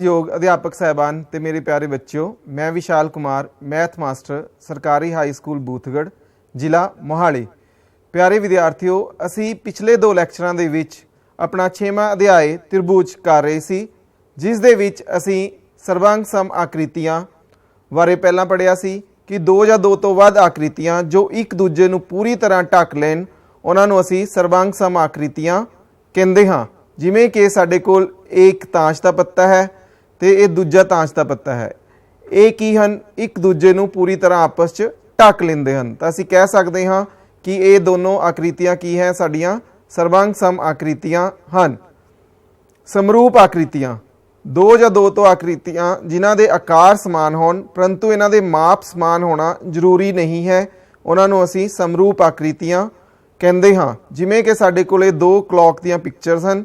योग अध्यापक साहबान ते मेरे प्यारे बच्चों, मैं विशाल कुमार मैथ मास्टर सरकारी हाई स्कूल बूथगढ़ जिला मोहाली। प्यारे विद्यार्थियों, असी पिछले दो लैक्चरां दे विच अपना 6वां अध्याय त्रिभुज कर रहे सी, जिस दे विच असी सर्वांग सम आकृतियां बारे पहलां पढ़िया सी कि दो या दो तो वध आकृतियां जो एक दूजे नूं पूरी तरह ढक लैन उन्हां नूं असी सर्वांग सम आकृतियां कहंदे हां। जिवें कि साडे कोल एक ताश दा पत्ता है ते ये दूजा ताश का पत्ता है, ये की हन एक दूजे नूं पूरी तरह आपस च ढक लेंदे हन। तो असीं कह सकते हाँ कि ये दोनों आकृतियां की हैं, साडियां सर्वांग सम आकृतियां हन। समरूप आकृतियां दो या दो तो आकृतियां जिन्हां दे आकार समान होण परंतु इन्हां दे माप समान होना जरूरी नहीं है, उन्हां नूं असीं समरूप आकृतियां कहंदे हां। जिवें कि साडे कोले दो क्लॉक दीयां पिक्चर्स हन,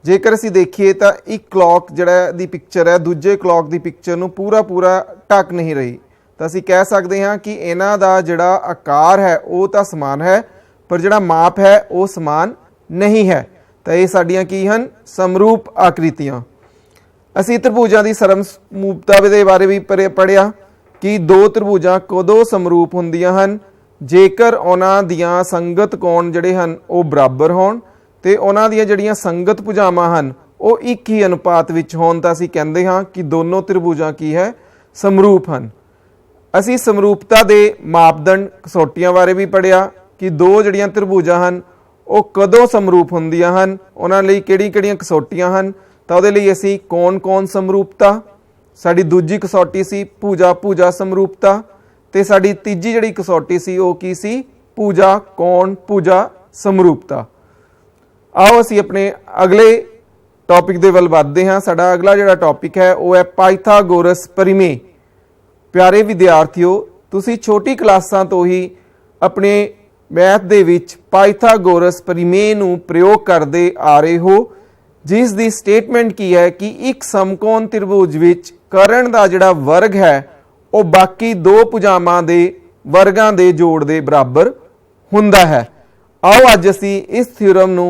जेकर असीं देखीए तो एक क्लॉक जिहड़ा दी पिक्चर है दूजे क्लॉक की पिक्चर नूं पूरा पूरा ढक नहीं रही, तो असीं कह सकते हाँ कि इन्हां दा जिहड़ा आकार है वो तो समान है पर जिहड़ा माप है वो समान नहीं है। तो ये साडियां की हन समरूप आकृतियां। असीं त्रिभुजां दी समरूपता दे बारे भी पढ़िया कि दो त्रिभुजां कदों समरूप हुंदियां हन जेकर उन्हां दियां संगत कोण जिहड़े हन वो बराबर होण ते उन्हां दियां जिहड़ियां संगत भुजावां हन वो एक ही अनुपात विच होण, तां असीं कहंदे हां कि दोनों त्रिभुजां की है समरूप हन। असीं समरूपता दे मापदंड कसौटियां बारे भी पढ़िया कि दो जिहड़ियां त्रिभुजां हन वो कदों समरूप हुंदियां हन, उन्हां लई किहड़ियां कसौटियां हन। तां उहदे लई असीं कौन समरूपता, साडी दूजी कसौटी सी भुजा भुजा समरूपता ते साडी तीजी जिहड़ी कसौटी सी वो की सी भुजा कौन भुजा समरूपता। आओ असी अपने अगले टॉपिक दे वल वधदे हां। साडा अगला जिहड़ा टॉपिक है वो है पाइथागोरस परिमेय। प्यारे विद्यार्थियों, तुसी छोटी क्लासां तो ही अपने मैथ दे विच पाइथागोरस परिमेय नूं प्रयोग करदे आ रहे हो, जिस दी स्टेटमेंट की है कि एक समकोण त्रिभुज विच कर्ण दा जिहड़ा वर्ग है वो बाकी दो भुजावां दे वर्गां दे जोड़ दे बराबर हुंदा है। आओ अज असी इस थ्योरम नूं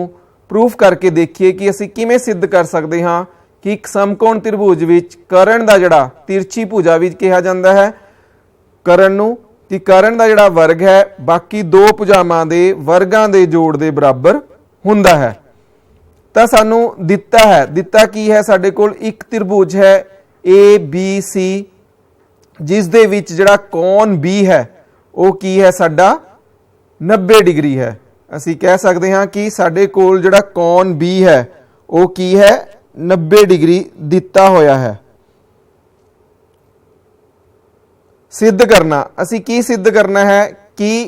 प्रूफ करके देखिए कि असी किवें सिद्ध कर सकते हाँ कि एक समकोण त्रिभुज विच कर्ण दा जिहड़ा तिरछी भुजा भी कहा जाता है कर्ण नूं, कि कर्ण दा जिहड़ा वर्ग है बाकी दो भुजावां दे वर्गां दे जोड़ दे बराबर हुंदा है। तां सानूं दिता की है, साडे कोल एक त्रिभुज है ए बी सी, जिस दे विच जिहड़ा कोण बी है वो की है साडा 90 डिग्री है। असी कह सकते हाँ कि साडे कोल जिहड़ा कोण बी है वो की है 90 डिग्री दिता होया है। सिद्ध करना, असी की सिद्ध करना है कि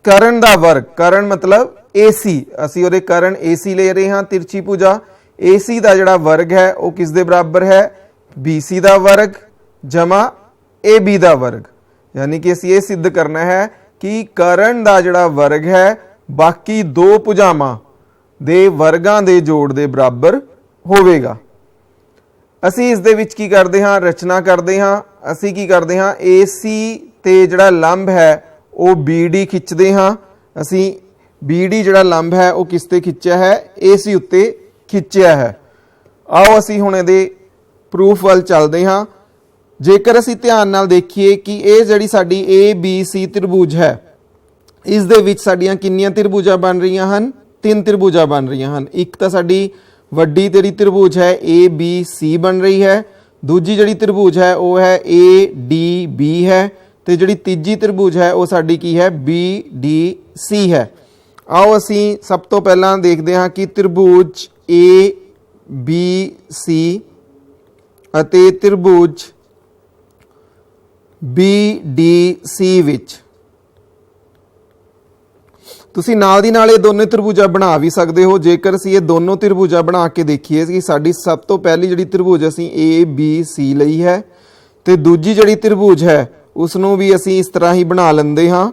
कर्ण दा वर्ग, कर्ण मतलब AC, असी उहदे कर्ण AC ले रहे हाँ तिरछी भुजा, AC दा जिहड़ा वर्ग है वो किस दे बराबर है BC दा वर्ग जमा AB दा वर्ग। यानी कि असी ये सिद्ध करना है कि कर्ण दा जिहड़ा वर्ग है बाकी दो भुजावां दे वर्गां दे जोड़ दे बराबर होवेगा। असी इस दे विच की करते हाँ, रचना करते हाँ। असी की करते हाँ, AC ते जिहड़ा लंब है वो BD खिंचते हाँ। असी BD जिहड़ा लंब है वो किस ते खिंचिया है AC उत्ते खिंचिया है। आओ असी हुण इहदे प्रूफ वल चलते हाँ। जेकर असी ध्यान नाल देखिए कि ये जिहड़ी साडी ABC त्रिभुज है इस दे विच साडियां किन्नियां त्रिभुजां बन रही हन, 3 त्रिभुजां बन रही हन। एक तो साडी वड्डी जिहड़ी त्रिभुज है ABC बन रही है, दूजी जिहड़ी त्रिभुज है वो है ADB है ते जिहड़ी तीजी त्रिभुज है वो साडी की है BDC है। आओ असी सब तो पहला देखते हाँ कि त्रिभुज ABC अते त्रिभुज BDC विच तुसी नाल दी नाल ये दोनों त्रिभुजा बना भी सकते हो। जेकर असीं ये दोनों त्रिभुजा बना के देखिए कि साडी सब तो पहली जिहड़ी त्रिभुज असीं ABC लई है ते दूजी जिहड़ी त्रिभुज है उसनों भी असीं इस तरह ही बना लैंदे हाँ।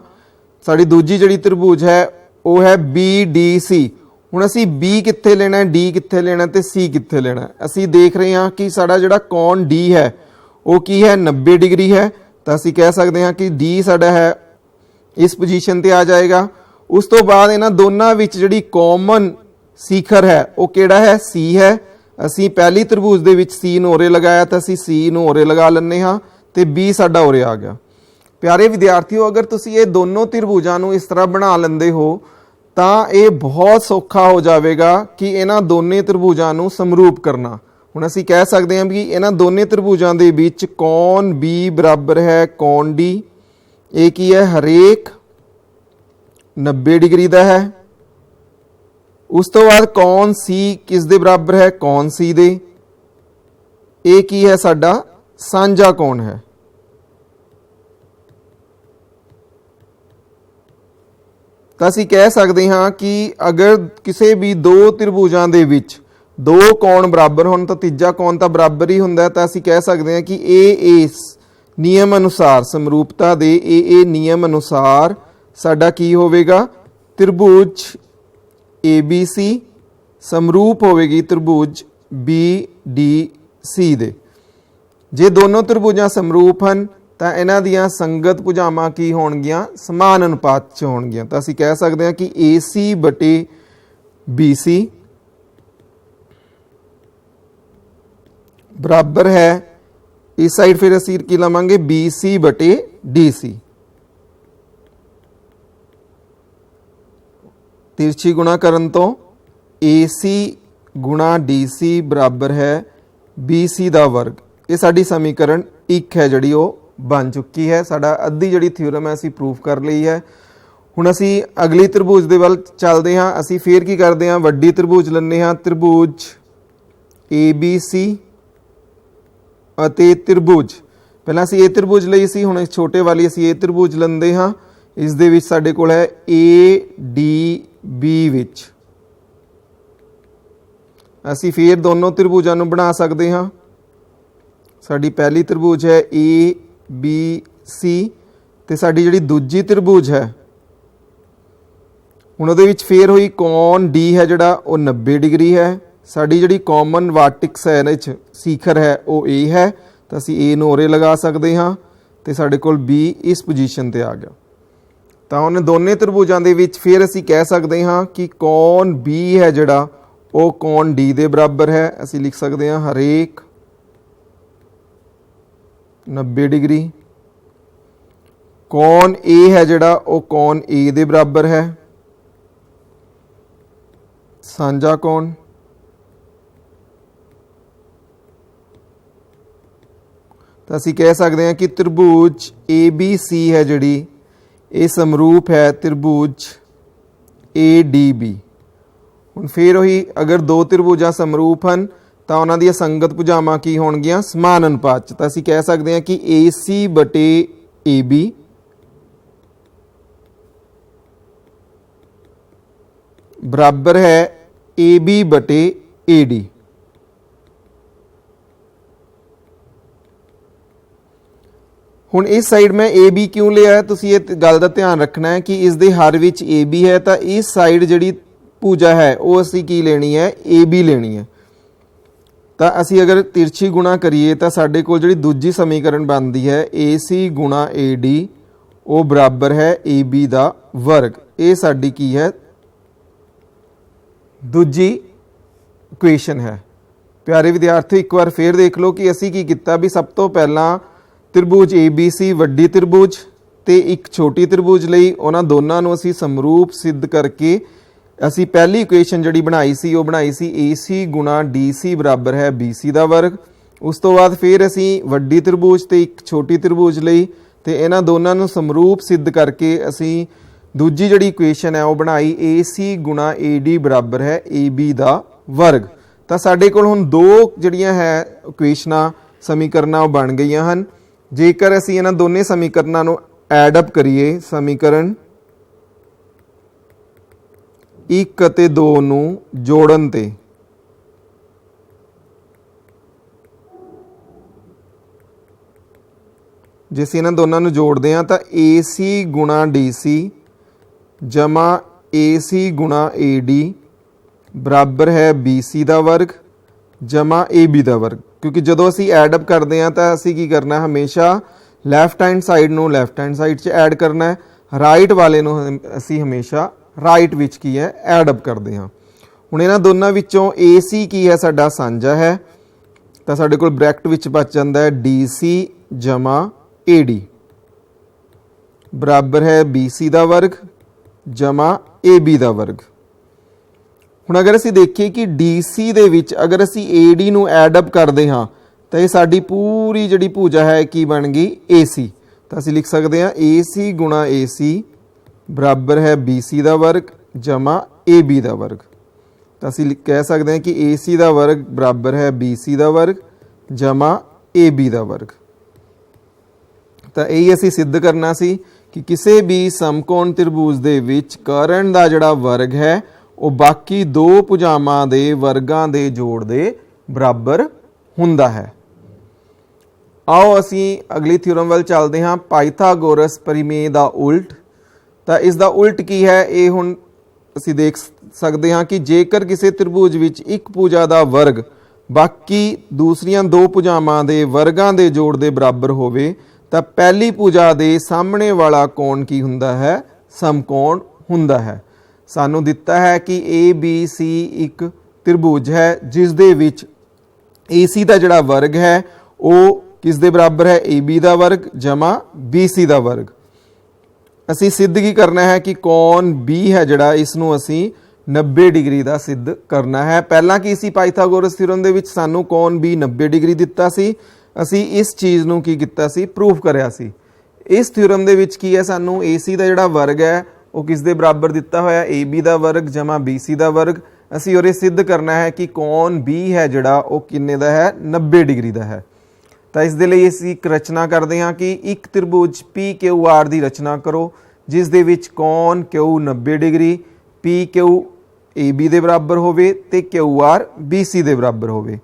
साडी दूजी जिहड़ी त्रिभुज है वो है BDC। हुण असीं B कित्थे लेना है, D कित्थे लेना है ते C कित्थे लेना है। असीं देख रहे हाँ कि साडा जिहड़ा कोण D है वो की है 90 डिग्री है, तो असीं कह सकते हैं कि D साडा है इस पोजीशन ते आ जाएगा। उस तो बाद इन्हां दोनों विच जिहड़ी कॉमन शिखर है वो किहड़ा है C है। ਅਸੀਂ ਪਹਿਲੀ ਤ੍ਰਿਭੁਜ ਦੇ ਵਿੱਚ C ਨੂੰ ਉਰੇ ਲਗਾਇਆ ਤਾਂ ਅਸੀਂ C ਨੂੰ ਉਰੇ ਲਗਾ ਲੈਂਦੇ ਹਾਂ ਤੇ B ਸਾਡਾ ਉਰੇ ਆ ਗਿਆ। ਪਿਆਰੇ ਵਿਦਿਆਰਥੀਓ, ਅਗਰ ਤੁਸੀਂ ਇਹ ਦੋਨੋਂ ਤ੍ਰਿਭੁਜਾਂ ਨੂੰ ਇਸ ਤਰ੍ਹਾਂ ਬਣਾ ਲੈਂਦੇ ਹੋ ਤਾਂ ਇਹ ਬਹੁਤ ਸੌਖਾ ਹੋ ਜਾਵੇਗਾ ਕਿ ਇਹਨਾਂ ਦੋਨੇ ਤ੍ਰਿਭੁਜਾਂ ਨੂੰ ਸਮਰੂਪ ਕਰਨਾ। ਹੁਣ ਅਸੀਂ ਕਹਿ ਸਕਦੇ ਹਾਂ ਵੀ ਇਹਨਾਂ ਦੋਨੇ ਤ੍ਰਿਭੁਜਾਂ ਦੇ ਵਿੱਚ ਕੌਣ B ਬਰਾਬਰ ਹੈ ਕੌਣ D। ਇਹ ਕੀ ਹੈ, ਹਰੇਕ 90 ਡਿਗਰੀ ਦਾ ਹੈ। ਉਸ ਤੋਂ ਬਾਅਦ ਕੌਣ C ਕਿਸ ਦੇ ਬਰਾਬਰ ਹੈ, ਕੌਣ C ਦੇ। ਇਹ ਕੀ ਹੈ, ਸਾਡਾ ਸਾਂਝਾ ਕੌਣ ਹੈ। ਤਾਂ ਅਸੀਂ ਕਹਿ ਸਕਦੇ ਹਾਂ ਕਿ ਅਗਰ ਕਿਸੇ ਵੀ ਦੋ ਤ੍ਰਿਭੁਜਾਂ ਦੇ ਵਿੱਚ ਦੋ ਕੌਣ ਬਰਾਬਰ ਹੋਣ ਤਾਂ ਤੀਜਾ ਕੌਣ ਤਾਂ ਬਰਾਬਰ ਹੀ ਹੁੰਦਾ, ਤਾਂ ਅਸੀਂ ਕਹਿ ਸਕਦੇ ਹਾਂ ਕਿ ਇਹ ਇਸ ਨਿਯਮ ਅਨੁਸਾਰ, ਸਮਰੂਪਤਾ ਦੇ ਇਹ ਨਿਯਮ ਅਨੁਸਾਰ ਸਾਡਾ ਕੀ ਹੋਵੇਗਾ, ਤ੍ਰਿਭੁਜ ABC ਸਮਰੂਪ ਹੋਵੇਗੀ ਤ੍ਰਿਭੁਜ BDC ਦੇ। ਜੇ ਦੋਨੋਂ ਤ੍ਰਿਭੁਜਾਂ ਸਮਰੂਪ ਹਨ ਤਾਂ ਇਹਨਾਂ ਦੀਆਂ ਸੰਗਤ ਭੁਜਾਵਾਂ ਕੀ ਹੋਣਗੀਆਂ, ਸਮਾਨ ਅਨੁਪਾਤ 'ਚ ਹੋਣਗੀਆਂ। ਤਾਂ ਅਸੀਂ ਕਹਿ ਸਕਦੇ ਹਾਂ ਕਿ AC ਬਟੇ BC ਬਰਾਬਰ ਹੈ, ਇਸ ਸਾਈਡ ਫਿਰ ਅਸੀਂ ਕੀ ਲਵਾਂਗੇ, BC ਬਟੇ DC। ਤਿਰਛੀ ਗੁਣਾ ਕਰਨ ਤੋਂ AC ਗੁਣਾ DC ਬਰਾਬਰ ਹੈ BC ਦਾ ਵਰਗ। ਇਹ ਸਾਡੀ ਸਮੀਕਰਨ 1 ਹੈ ਜਿਹੜੀ ਉਹ ਬਣ ਚੁੱਕੀ ਹੈ। ਸਾਡਾ ਅੱਧੀ ਜਿਹੜੀ ਥਿਊਰਮ ਹੈ ਅਸੀਂ ਪ੍ਰੂਫ ਕਰ ਲਈ ਹੈ। ਹੁਣ ਅਸੀਂ ਅਗਲੀ ਤ੍ਰਿਭੁਜ ਦੇ ਵੱਲ ਚੱਲਦੇ ਹਾਂ। ਅਸੀਂ ਫੇਰ ਕੀ ਕਰਦੇ ਹਾਂ, ਵੱਡੀ ਤ੍ਰਿਭੁਜ ਲੈਂਦੇ ਹਾਂ, ਤ੍ਰਿਭੁਜ ABC ਅਤੇ ਤ੍ਰਿਭੁਜ, ਪਹਿਲਾਂ ਅਸੀਂ ਇਹ ਤ੍ਰਿਭੁਜ ਲਈ ਸੀ, ਹੁਣ ਛੋਟੇ ਵਾਲੀ ਅਸੀਂ ਇਹ ਤ੍ਰਿਭੁਜ ਲੈਂਦੇ ਹਾਂ। ਇਸ ਦੇ ਵਿੱਚ ਸਾਡੇ ਕੋਲ ਹੈ ADB ਵਿੱਚ ਅਸੀਂ ਫੇਰ ਦੋਨੋਂ ਤ੍ਰਿਭੁਜਾਂ ਨੂੰ ਬਣਾ ਸਕਦੇ ਹਾਂ। ਸਾਡੀ ਪਹਿਲੀ ਤ੍ਰਿਭੁਜ ਹੈ ABC ਤੇ ਸਾਡੀ ਜਿਹੜੀ ਦੂਜੀ ਤ੍ਰਿਭੁਜ ਹੈ ਹੁਣ ਉਹਦੇ ਵਿੱਚ ਫੇਰ ਹੋਈ ਕੌਣ D ਹੈ ਜਿਹੜਾ ਉਹ 90 ਡਿਗਰੀ ਹੈ। ਸਾਡੀ ਜਿਹੜੀ ਕਾਮਨ ਵਾਰਟਿਕਸ ਹੈ ਇਹਦੇ ਵਿੱਚ ਸਿਖਰ ਹੈ ਉਹ A ਹੈ, ਤਾਂ ਅਸੀਂ A ਨੂੰ ਉਰੇ ਲਗਾ ਸਕਦੇ ਹਾਂ ਤੇ ਸਾਡੇ ਕੋਲ B ਇਸ ਪੋਜੀਸ਼ਨ ਤੇ ਆ ਗਿਆ। ਤਾਂ ਉਹਨੇ ਦੋਨੇ ਤ੍ਰਿਭੁਜਾਂ ਦੇ ਵਿੱਚ ਫਿਰ ਅਸੀਂ ਕਹਿ ਸਕਦੇ ਹਾਂ ਕਿ ਕੌਣ B ਹੈ ਜਿਹੜਾ ਉਹ ਕੌਣ D ਦੇ ਬਰਾਬਰ ਹੈ। ਅਸੀਂ ਲਿਖ ਸਕਦੇ ਹਾਂ ਹਰੇਕ 90 ਡਿਗਰੀ। ਕੌਣ A ਹੈ ਜਿਹੜਾ ਉਹ ਕੌਣ A ਦੇ ਬਰਾਬਰ ਹੈ, ਸਾਂਝਾ ਕੌਣ। ਤਾਂ ਅਸੀਂ ਕਹਿ ਸਕਦੇ ਹਾਂ ਕਿ ਤ੍ਰਿਭੁਜ ABC ਹੈ ਜਿਹੜੀ ਇਹ ਸਮਰੂਪ ਹੈ ਤ੍ਰਿਭੁਜ ADB। ਹੁਣ ਫਿਰ ਉਹੀ ਅਗਰ ਦੋ ਤ੍ਰਿਭੁਜਾਂ ਸਮਰੂਪ ਹਨ ਤਾਂ ਉਹਨਾਂ ਦੀਆਂ ਸੰਗਤ ਭੁਜਾਵਾਂ ਕੀ ਹੋਣਗੀਆਂ, ਸਮਾਨ ਅਨੁਪਾਤ 'ਚ। ਤਾਂ ਅਸੀਂ ਕਹਿ ਸਕਦੇ ਹਾਂ ਕਿ AC ਬਟੇ AB ਬਰਾਬਰ ਹੈ AB ਬਟੇ AD। ਹੁਣ ਇਸ ਸਾਈਡ ਮੈਂ AB ਕਿਉਂ ਲਿਆ, ਤੁਸੀਂ ਇਹ ਗੱਲ ਦਾ ਧਿਆਨ ਰੱਖਣਾ ਹੈ ਕਿ ਇਸ ਦੇ ਹਰ ਵਿੱਚ AB ਹੈ, ਤਾਂ ਇਸ ਸਾਈਡ ਜਿਹੜੀ ਭੁਜਾ ਹੈ ਉਹ ਅਸੀਂ ਕੀ ਲੈਣੀ ਹੈ, AB ਲੈਣੀ ਹੈ। ਤਾਂ ਅਸੀਂ ਅਗਰ ਤਿਰਛੀ ਗੁਣਾ ਕਰੀਏ ਤਾਂ ਸਾਡੇ ਕੋਲ ਜਿਹੜੀ ਦੂਜੀ ਸਮੀਕਰਨ ਬਣਦੀ ਹੈ AC ਗੁਣਾ AD ਉਹ ਬਰਾਬਰ ਹੈ AB ਦਾ ਵਰਗ। ਇਹ ਸਾਡੀ ਕੀ ਹੈ, ਦੂਜੀ ਇਕੁਏਸ਼ਨ ਹੈ। ਪਿਆਰੇ ਵਿਦਿਆਰਥੀ, ਇੱਕ ਵਾਰ ਫੇਰ ਦੇਖ ਲਓ ਕਿ ਅਸੀਂ ਕੀ ਕੀਤਾ ਵੀ ਸਭ ਤੋਂ ਪਹਿਲਾਂ ਤ੍ਰਿਭੁਜ ABC ਵੱਡੀ ਤ੍ਰਿਭੁਜ ਤੇ ਇੱਕ ਛੋਟੀ ਤ੍ਰਿਭੁਜ ਲਈ ਉਹਨਾਂ ਦੋਨਾਂ ਨੂੰ ਅਸੀਂ ਸਮਰੂਪ ਸਿੱਧ ਕਰਕੇ ਅਸੀਂ ਪਹਿਲੀ ਇਕੁਏਸ਼ਨ ਜਿਹੜੀ ਬਣਾਈ ਸੀ ਉਹ ਬਣਾਈ ਸੀ AC ਗੁਣਾ DC ਬਰਾਬਰ ਹੈ BC ਦਾ ਵਰਗ। ਉਸ ਤੋਂ ਬਾਅਦ ਫਿਰ ਅਸੀਂ ਵੱਡੀ ਤ੍ਰਿਭੁਜ ਤੇ ਇੱਕ ਛੋਟੀ ਤ੍ਰਿਭੁਜ ਲਈ ਤੇ ਇਹਨਾਂ ਦੋਨਾਂ ਨੂੰ ਸਮਰੂਪ ਸਿੱਧ ਕਰਕੇ ਅਸੀਂ ਦੂਜੀ ਜਿਹੜੀ ਇਕੁਏਸ਼ਨ ਹੈ ਉਹ ਬਣਾਈ AC ਗੁਣਾ AD ਬਰਾਬਰ ਹੈ AB ਦਾ ਵਰਗ। ਤਾਂ ਸਾਡੇ ਕੋਲ ਹੁਣ ਦੋ ਜਿਹੜੀਆਂ ਹੈ ਇਕੁਏਸ਼ਨਾਂ ਸਮੀਕਰਨਾਂ ਉਹ ਬਣ ਗਈਆਂ ਹਨ। ਜੇਕਰ ਅਸੀਂ ਇਹਨਾਂ ਦੋਨੇ ਸਮੀਕਰਨਾਂ ਨੂੰ ਐਡ ਅਪ ਕਰੀਏ, ਸਮੀਕਰਨ 1 ਅਤੇ 2 ਨੂੰ ਜੋੜਨ ਤੇ ਜੇ ਅਸੀਂ ਇਹਨਾਂ ਦੋਨਾਂ ਨੂੰ ਜੋੜਦੇ ਹਾਂ ਤਾਂ AC ਗੁਣਾ DC ਜਮਾ AC ਗੁਣਾ AD ਬਰਾਬਰ ਹੈ BC ਦਾ ਵਰਗ ਜਮਾ AB ਦਾ ਵਰਗ। ਕਿਉਂਕਿ ਜਦੋਂ ਅਸੀਂ ਐਡ ਅਪ ਕਰਦੇ ਹਾਂ ਤਾਂ ਅਸੀਂ ਕੀ ਕਰਨਾ, ਹਮੇਸ਼ਾ ਲੈਫਟ ਹੈਂਡ ਸਾਈਡ ਨੂੰ ਲੈਫਟ ਹੈਂਡ ਸਾਈਡ 'ਚ ਐਡ ਕਰਨਾ ਹੈ, ਰਾਈਟ ਵਾਲੇ ਨੂੰ ਅਸੀਂ ਹਮੇਸ਼ਾ ਰਾਈਟ ਵਿੱਚ ਕੀ ਹੈ ਐਡ ਅਪ ਕਰਦੇ ਹਾਂ। ਹੁਣ ਇਹਨਾਂ ਦੋਨਾਂ ਵਿੱਚੋਂ AC ਕੀ ਹੈ ਸਾਡਾ ਸਾਂਝਾ ਹੈ, ਤਾਂ ਸਾਡੇ ਕੋਲ ਬ੍ਰੈਕਟ ਵਿੱਚ ਬਚ ਜਾਂਦਾ ਹੈ DC ਜਮਾ AD ਬਰਾਬਰ ਹੈ BC ਦਾ ਵਰਗ ਜਮਾ AB ਦਾ ਵਰਗ। ਹੁਣ ਅਗਰ ਅਸੀਂ ਦੇਖੀਏ ਕਿ DC ਦੇ ਵਿੱਚ ਅਗਰ ਅਸੀਂ AD ਨੂੰ ਐਡ ਅਪ ਕਰਦੇ ਹਾਂ ਤਾਂ ਇਹ ਸਾਡੀ ਪੂਰੀ ਜਿਹੜੀ ਭੁਜਾ ਹੈ ਕੀ ਬਣ ਗਈ AC। ਤਾਂ ਅਸੀਂ ਲਿਖ ਸਕਦੇ ਹਾਂ AC ਗੁਣਾ AC ਬਰਾਬਰ ਹੈ BC ਦਾ ਵਰਗ ਜਮਾ AB ਦਾ ਵਰਗ। ਤਾਂ ਅਸੀਂ ਕਹਿ ਸਕਦੇ ਹਾਂ ਕਿ AC ਦਾ ਵਰਗ ਬਰਾਬਰ ਹੈ BC ਦਾ ਵਰਗ ਜਮਾ AB ਦਾ ਵਰਗ। ਤਾਂ ਇਹ ਅਸੀਂ ਸਿੱਧ ਕਰਨਾ ਸੀ ਕਿ ਕਿਸੇ ਵੀ ਸਮਕੋਣ ਤ੍ਰਿਭੁਜ ਦੇ ਵਿੱਚ ਕਰਨ ਦਾ ਜਿਹੜਾ ਵਰਗ ਹੈ ਉਹ ਬਾਕੀ ਦੋ ਭੁਜਾਵਾਂ ਦੇ ਵਰਗਾਂ ਦੇ ਜੋੜ ਦੇ ਬਰਾਬਰ ਹੁੰਦਾ ਹੈ। ਆਓ ਅਸੀਂ ਅਗਲੀ ਥਿਊਰਮ ਵੱਲ ਚੱਲਦੇ ਹਾਂ, ਪਾਈਥਾਗੋਰਸ ਪਰਿਮੇय ਦਾ ਉਲਟ। ਤਾਂ ਇਸ ਦਾ ਉਲਟ ਕੀ ਹੈ ਇਹ ਹੁਣ ਅਸੀਂ ਦੇਖ ਸਕਦੇ ਹਾਂ ਕਿ ਜੇਕਰ ਕਿਸੇ ਤ੍ਰਿਭੁਜ ਵਿੱਚ ਇੱਕ ਭੁਜਾ ਦਾ ਵਰਗ ਬਾਕੀ ਦੂਸਰੀਆਂ ਦੋ ਭੁਜਾਵਾਂ ਦੇ ਵਰਗਾਂ ਦੇ ਜੋੜ ਦੇ ਬਰਾਬਰ ਹੋਵੇ ਤਾਂ ਪਹਿਲੀ ਭੁਜਾ ਦੇ ਸਾਹਮਣੇ ਵਾਲਾ ਕੋਣ ਕੀ ਹੁੰਦਾ ਹੈ, ਸਮਕੋਣ ਹੁੰਦਾ ਹੈ। ਸਾਨੂੰ ਦਿੱਤਾ ਹੈ ਕਿ ABC ਇੱਕ ਤ੍ਰਿਭੁਜ ਹੈ ਜਿਸ ਦੇ ਵਿੱਚ AC ਦਾ ਜਿਹੜਾ ਵਰਗ ਹੈ ਉਹ ਕਿਸ ਦੇ ਬਰਾਬਰ ਹੈ, AB ਦਾ ਵਰਗ ਜਮਾ BC ਦਾ ਵਰਗ। ਅਸੀਂ ਸਿੱਧ ਕੀ ਕਰਨਾ ਹੈ ਕਿ ਕੋਣ B ਹੈ ਜਿਹੜਾ ਇਸ ਨੂੰ ਅਸੀਂ 90 ਡਿਗਰੀ ਦਾ ਸਿੱਧ ਕਰਨਾ ਹੈ। ਪਹਿਲਾਂ ਕੀ ਸੀ ਪਾਈਥਾਗੋਰਸ ਥਿਊਰਮ ਦੇ ਵਿੱਚ ਸਾਨੂੰ ਕੋਣ B 90 ਡਿਗਰੀ ਦਿੱਤਾ ਸੀ, ਅਸੀਂ ਇਸ ਚੀਜ਼ ਨੂੰ ਕੀ ਕੀਤਾ ਸੀ, ਪ੍ਰੂਫ ਕਰਿਆ ਸੀ। ਇਸ ਥਿਊਰਮ ਦੇ ਵਿੱਚ ਕੀ ਹੈ, ਸਾਨੂੰ AC ਦਾ ਜਿਹੜਾ ਵਰਗ ਹੈ ਉਹ ਕਿਸ ਦੇ ਬਰਾਬਰ ਦਿੱਤਾ ਹੋਇਆ, AB ਦਾ ਵਰਗ ਜਮਾ BC ਦਾ ਵਰਗ। ਅਸੀਂ ਔਰ ਇਹ ਸਿੱਧ ਕਰਨਾ ਹੈ ਕਿ ਕੋਣ B ਹੈ ਜਿਹੜਾ ਉਹ ਕਿੰਨੇ ਦਾ ਹੈ, 90 ਡਿਗਰੀ ਦਾ ਹੈ। ਤਾਂ ਇਸ ਦੇ ਲਈ ਅਸੀਂ ਇੱਕ ਰਚਨਾ ਕਰਦੇ ਹਾਂ ਕਿ ਇੱਕ ਤ੍ਰਿਭੁਜ PQR ਦੀ ਰਚਨਾ ਕਰੋ ਜਿਸ ਦੇ ਵਿੱਚ ਕੋਣ Q 90 ਡਿਗਰੀ, PQ AB ਦੇ ਬਰਾਬਰ ਹੋਵੇ ਤੇ QR BC ਦੇ ਬਰਾਬਰ ਹੋਵੇ।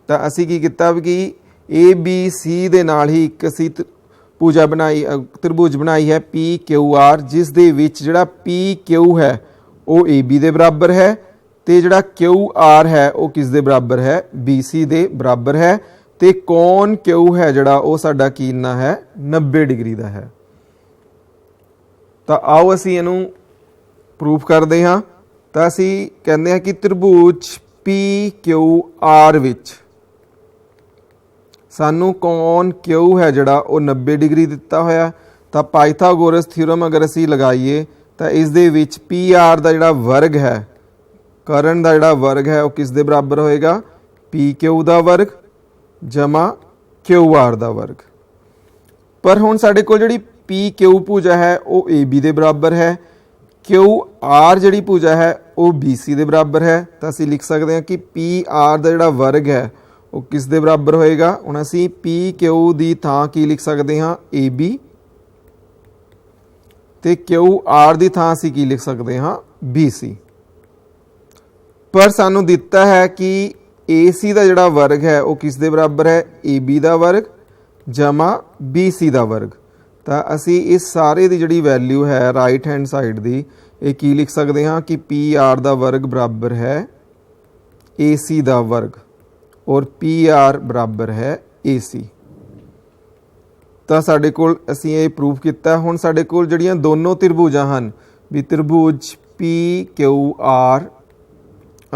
ਤਾਂ ਅਸੀਂ ਕੀ ਕੀਤਾ ਕਿ ABC ਦੇ ਨਾਲ ਹੀ ਇੱਕ ਅਸੀਂ ਤ੍ਰਿਭੁਜ ਬਣਾਈ ਹੈ PQR ਜਿਸ ਦੇ ਵਿੱਚ ਜਿਹੜਾ PQ ਹੈ ਉਹ AB ਦੇ ਬਰਾਬਰ ਹੈ ਤੇ ਜਿਹੜਾ QR ਹੈ ਉਹ ਕਿਸ ਦੇ ਬਰਾਬਰ ਹੈ, BC ਦੇ ਬਰਾਬਰ ਹੈ ਤੇ ਕੋਣ Q ਹੈ ਜਿਹੜਾ ਉਹ ਸਾਡਾ ਕਿੰਨਾ ਹੈ, 90 ਡਿਗਰੀ ਦਾ ਹੈ। ਤਾਂ ਆਓ ਅਸੀਂ ਇਹਨੂੰ ਪ੍ਰੂਫ ਕਰਦੇ ਹਾਂ। ਤਾਂ ਅਸੀਂ ਕਹਿੰਦੇ ਹਾਂ ਕਿ ਤ੍ਰਿਭੁਜ PQR ਵਿੱਚ ਸਾਨੂੰ ਕੋਣ Q ਹੈ ਜਿਹੜਾ ਉਹ 90 ਡਿਗਰੀ ਦਿੱਤਾ ਹੋਇਆ। ਤਾਂ ਪਾਈਥਾਗੋਰਸ ਥਿਊਰਮ ਅਗਰ ਅਸੀਂ ਲਗਾਈਏ ਤਾਂ ਇਸ ਦੇ ਵਿੱਚ PR ਦਾ ਜਿਹੜਾ ਵਰਗ ਹੈ, ਕਰਨ ਦਾ ਜਿਹੜਾ ਵਰਗ ਹੈ ਉਹ ਕਿਸ ਦੇ ਬਰਾਬਰ ਹੋਏਗਾ, PQ ਦਾ ਵਰਗ ਜਮਾ QR ਦਾ ਵਰਗ। ਪਰ ਹੁਣ ਸਾਡੇ ਕੋਲ ਜਿਹੜੀ PQ ਭੁਜਾ ਹੈ ਉਹ AB ਦੇ ਬਰਾਬਰ ਹੈ, QR ਜਿਹੜੀ ਭੁਜਾ ਹੈ ਉਹ BC ਦੇ ਬਰਾਬਰ ਹੈ। ਤਾਂ ਅਸੀਂ ਲਿਖ ਸਕਦੇ ਹਾਂ ਕਿ PR ਦਾ ਜਿਹੜਾ ਵਰਗ ਹੈ ਉਹ ਕਿਸ ਦੇ ਬਰਾਬਰ ਹੋਏਗਾ। ਹੁਣ ਅਸੀਂ PQ ਦੀ ਥਾਂ ਕੀ ਲਿਖ ਸਕਦੇ ਹਾਂ, AB ਤੇ QR ਦੀ ਥਾਂ ਅਸੀਂ ਕੀ ਲਿਖ ਸਕਦੇ ਹਾਂ, BC। ਪਰ ਸਾਨੂੰ ਦਿੱਤਾ ਹੈ ਕਿ AC ਦਾ ਜਿਹੜਾ ਵਰਗ ਹੈ ਉਹ ਕਿਸ ਦੇ ਬਰਾਬਰ ਹੈ, AB ਦਾ ਵਰਗ ਜਮਾ BC ਦਾ ਵਰਗ। ਤਾਂ ਅਸੀਂ ਇਸ ਸਾਰੇ ਦੀ ਜਿਹੜੀ ਵੈਲਿਊ ਹੈ ਰਾਈਟ ਹੈਂਡ ਸਾਈਡ ਦੀ ਇਹ ਕੀ ਲਿਖ ਸਕਦੇ ਹਾਂ ਕਿ PR ਦਾ ਵਰਗ ਬਰਾਬਰ ਹੈ AC ਦਾ ਵਰਗ ਔਰ PR ਬਰਾਬਰ ਹੈ AC। ਤਾਂ ਸਾਡੇ ਕੋਲ ਅਸੀਂ ਇਹ ਪ੍ਰੂਫ ਕੀਤਾ। ਹੁਣ ਸਾਡੇ ਕੋਲ ਜਿਹੜੀਆਂ ਦੋਨੋਂ ਤ੍ਰਿਭੁਜਾਂ ਹਨ ਵੀ ਤ੍ਰਿਭੁਜ PQR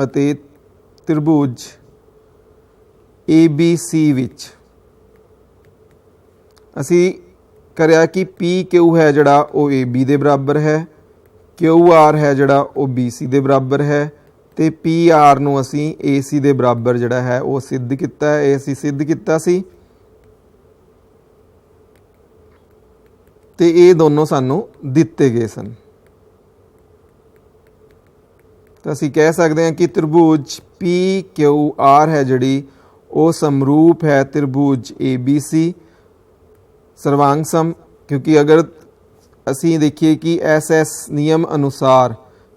ਅਤੇ ਤ੍ਰਿਭੁਜ ABC ਵਿੱਚ ਅਸੀਂ ਕਰਿਆ ਕਿ PQ ਹੈ ਜਿਹੜਾ ਉਹ AB ਦੇ ਬਰਾਬਰ ਹੈ, QR ਹੈ ਜਿਹੜਾ ਉਹ BC ਦੇ ਬਰਾਬਰ ਹੈ ਤੇ PR ਨੂੰ ਅਸੀਂ AC ਦੇ ਬਰਾਬਰ ਜਿਹੜਾ ਹੈ ਉਹ ਸਿੱਧ ਕੀਤਾ ਹੈ। ਇਹ ਅਸੀਂ ਸਿੱਧ ਕੀਤਾ ਸੀ ਤੇ ਇਹ ਦੋਨੋਂ ਸਾਨੂੰ ਦਿੱਤੇ ਗਏ ਸਨ। ਤਾਂ ਅਸੀਂ ਕਹਿ ਸਕਦੇ ਹਾਂ ਕਿ ਤ੍ਰਿਭੁਜ PQR ਹੈ ਜਿਹੜੀ ਉਹ ਸਮਰੂਪ ਹੈ ਤ੍ਰਿਭੁਜ ABC ਸਰਵਾਂਗ ਸਮ, ਕਿਉਂਕਿ ਅਗਰ ਅਸੀਂ ਦੇਖੀਏ ਕਿ SS ਨਿਯਮ ਅਨੁਸਾਰ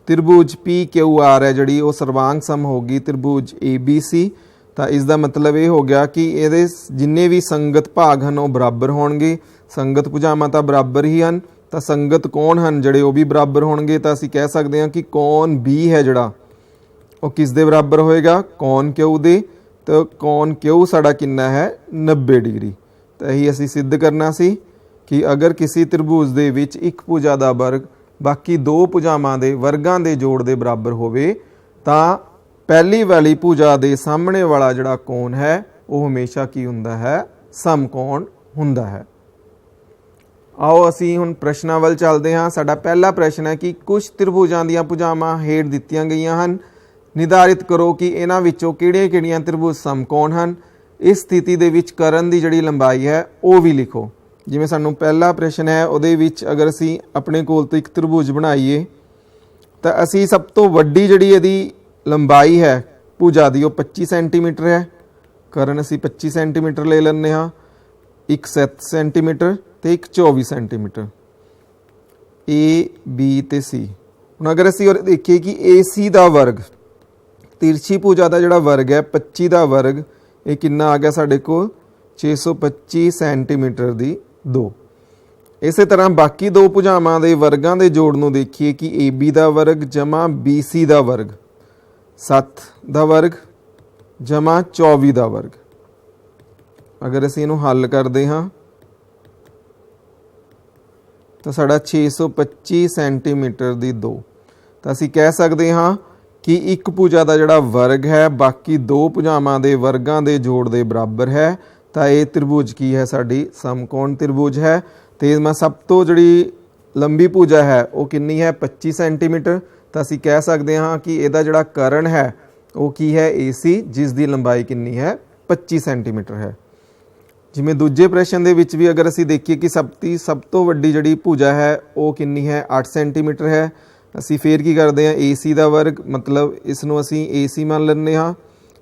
ਤ੍ਰਿਭੁਜ PQR ਹੈ ਜਿਹੜੀ ਉਹ ਸਰਵਾਂਗ ਸਮ ਹੋਗੀ ਤ੍ਰਿਭੁਜ ABC। ਤਾਂ ਇਸ ਦਾ ਮਤਲਬ ਇਹ ਹੋ ਗਿਆ ਕਿ ਇਹਦੇ ਜਿੰਨੇ ਵੀ ਸੰਗਤ ਭਾਗ ਹਨ ਉਹ ਬਰਾਬਰ ਹੋਣਗੇ। ਸੰਗਤ ਭੁਜਾਵਾਂ ਤਾਂ ਬਰਾਬਰ ਹੀ ਹਨ ਤਾਂ ਸੰਗਤ ਕੋਣ ਹਨ ਜਿਹੜੇ ਉਹ ਵੀ ਬਰਾਬਰ ਹੋਣਗੇ। ਤਾਂ ਅਸੀਂ ਕਹਿ ਸਕਦੇ ਹਾਂ ਕਿ ਕੋਣ B ਹੈ ਜਿਹੜਾ ਉਹ ਕਿਸ ਦੇ ਬਰਾਬਰ ਹੋਏਗਾ, ਕੋਣ Q ਦੇ। ਤਾਂ ਕੋਣ Q ਸਾਡਾ ਕਿੰਨਾ ਹੈ, 90 ਡਿਗਰੀ। ਤਾਂ ਇਹੀ ਅਸੀਂ ਸਿੱਧ ਕਰਨਾ ਸੀ ਕਿ ਅਗਰ ਕਿਸੇ ਤ੍ਰਿਭੁਜ ਦੇ ਵਿੱਚ ਇੱਕ ਭੁਜਾ ਦਾ ਵਰਗ ਬਾਕੀ ਦੋ ਭੁਜਾਵਾਂ ਦੇ ਵਰਗਾਂ ਦੇ ਜੋੜ ਦੇ ਬਰਾਬਰ ਹੋਵੇ ਤਾਂ ਪਹਿਲੀ ਵਾਲੀ ਭੁਜਾ ਦੇ ਸਾਹਮਣੇ ਵਾਲਾ ਜਿਹੜਾ ਕੋਣ ਹੈ ਉਹ ਹਮੇਸ਼ਾ ਕੀ ਹੁੰਦਾ ਹੈ, ਸਮਕੋਣ ਹੁੰਦਾ ਹੈ। ਆਓ ਅਸੀਂ ਹੁਣ ਪ੍ਰਸ਼ਨਾਂ ਵੱਲ ਚੱਲਦੇ ਹਾਂ। ਸਾਡਾ ਪਹਿਲਾ ਪ੍ਰਸ਼ਨ ਹੈ ਕਿ ਕੁਝ ਤ੍ਰਿਭੁਜਾਂ ਦੀਆਂ ਭੁਜਾਵਾਂ ਹੇਠ ਦਿੱਤੀਆਂ ਗਈਆਂ ਹਨ। ਨਿਰਧਾਰਿਤ ਕਰੋ ਕਿ ਇਹਨਾਂ ਵਿੱਚੋਂ ਕਿਹੜੀਆਂ-ਕਿਹੜੀਆਂ ਤ੍ਰਿਭੁਜ ਸਮਕੋਣ ਹਨ। ਇਸ ਸਥਿਤੀ ਦੇ ਵਿੱਚ ਕਰਨ ਦੀ ਜਿਹੜੀ ਲੰਬਾਈ ਹੈ ਉਹ ਵੀ ਲਿਖੋ। ਜਿਵੇਂ ਸਾਨੂੰ ਪਹਿਲਾ ਪ੍ਰਸ਼ਨ ਹੈ ਉਹਦੇ ਵਿੱਚ ਅਗਰ ਅਸੀਂ ਆਪਣੇ ਕੋਲ ਤੋਂ ਇੱਕ ਤ੍ਰਿਭੁਜ ਬਣਾਈਏ ਤਾਂ ਅਸੀਂ ਸਭ ਤੋਂ ਵੱਡੀ ਜਿਹੜੀ ਇਹਦੀ ਲੰਬਾਈ ਹੈ ਭੁਜਾ ਦੀ ਉਹ 25 ਸੈਂਟੀਮੀਟਰ ਹੈ। ਕਰਨ ਅਸੀਂ 25 ਸੈਂਟੀਮੀਟਰ ਲੈ ਲੈਂਦੇ ਹਾਂ, ਇੱਕ 7 ਸੈਂਟੀਮੀਟਰ ਤੇ ਇੱਕ 24 ਸੈਂਟੀਮੀਟਰ, ਏ ਬੀ ਤੇ ਸੀ। ਹੁਣ ਅਗਰ ਅਸੀਂ ਦੇਖੀਏ ਕਿ ਏ ਸੀ ਦਾ ਵਰਗ, ਤਿਰਛੀ ਭੁਜਾ ਦਾ ਜਿਹੜਾ ਵਰਗ ਹੈ 25 ਦਾ ਵਰਗ, ਇਹ ਕਿੰਨਾ ਆ ਗਿਆ ਸਾਡੇ ਕੋਲ 625 ਸੈਂਟੀਮੀਟਰ ਦੀ 2। ਇਸੇ ਤਰ੍ਹਾਂ ਬਾਕੀ ਦੋ ਭੁਜਾਵਾਂ ਦੇ ਵਰਗਾਂ ਦੇ ਜੋੜ ਨੂੰ ਦੇਖੀਏ ਕਿ ਏ ਬੀ ਦਾ ਵਰਗ ਜਮਾ ਬੀ ਸੀ ਦਾ ਵਰਗ 7 ਦਾ ਵਰਗ ਜਮਾ 24 ਦਾ ਵਰਗ। ਅਗਰ ਅਸੀਂ ਇਹਨੂੰ ਹੱਲ ਕਰਦੇ ਹਾਂ ਤਾਂ ਸਾਡਾ 625 ਸੈਂਟੀਮੀਟਰ ਦੀ 2। ਤਾਂ ਅਸੀਂ ਕਹਿ ਸਕਦੇ ਹਾਂ ਕਿ ਇੱਕ ਭੁਜਾ ਦਾ ਜਿਹੜਾ ਵਰਗ ਹੈ ਬਾਕੀ ਦੋ ਭੁਜਾਵਾਂ ਦੇ ਵਰਗਾਂ ਦੇ ਜੋੜ ਦੇ ਬਰਾਬਰ ਹੈ। ਤਾਂ ਇਹ ਤ੍ਰਿਭੁਜ ਕੀ ਹੈ, ਸਾਡੀ ਸਮਕੋਣ ਤ੍ਰਿਭੁਜ ਹੈ। ਤੇ ਮੈਂ ਸਭ ਤੋਂ ਜਿਹੜੀ ਲੰਬੀ ਭੁਜਾ ਹੈ ਉਹ ਕਿੰਨੀ ਹੈ, 25 ਸੈਂਟੀਮੀਟਰ। ਤਾਂ ਅਸੀਂ ਕਹਿ ਸਕਦੇ ਹਾਂ ਕਿ ਇਹਦਾ ਜਿਹੜਾ ਕਰਨ ਹੈ ਉਹ ਕੀ ਹੈ, AC, ਜਿਸ ਦੀ ਲੰਬਾਈ ਕਿੰਨੀ ਹੈ, 25 ਸੈਂਟੀਮੀਟਰ ਹੈ। ਜਿਵੇਂ ਦੂਜੇ ਪ੍ਰਸ਼ਨ ਦੇ ਵਿੱਚ ਵੀ ਅਗਰ ਅਸੀਂ ਦੇਖੀਏ ਕਿ ਸਭ ਤੋਂ ਵੱਡੀ ਜਿਹੜੀ ਭੁਜਾ ਹੈ ਉਹ ਕਿੰਨੀ ਹੈ, 8 ਸੈਂਟੀਮੀਟਰ ਹੈ। ਅਸੀਂ ਫੇਰ ਕੀ ਕਰਦੇ ਹਾਂ, AC ਦਾ ਵਰਗ, ਮਤਲਬ ਇਸ ਨੂੰ ਅਸੀਂ AC ਮੰਨ ਲੈਂਦੇ ਹਾਂ।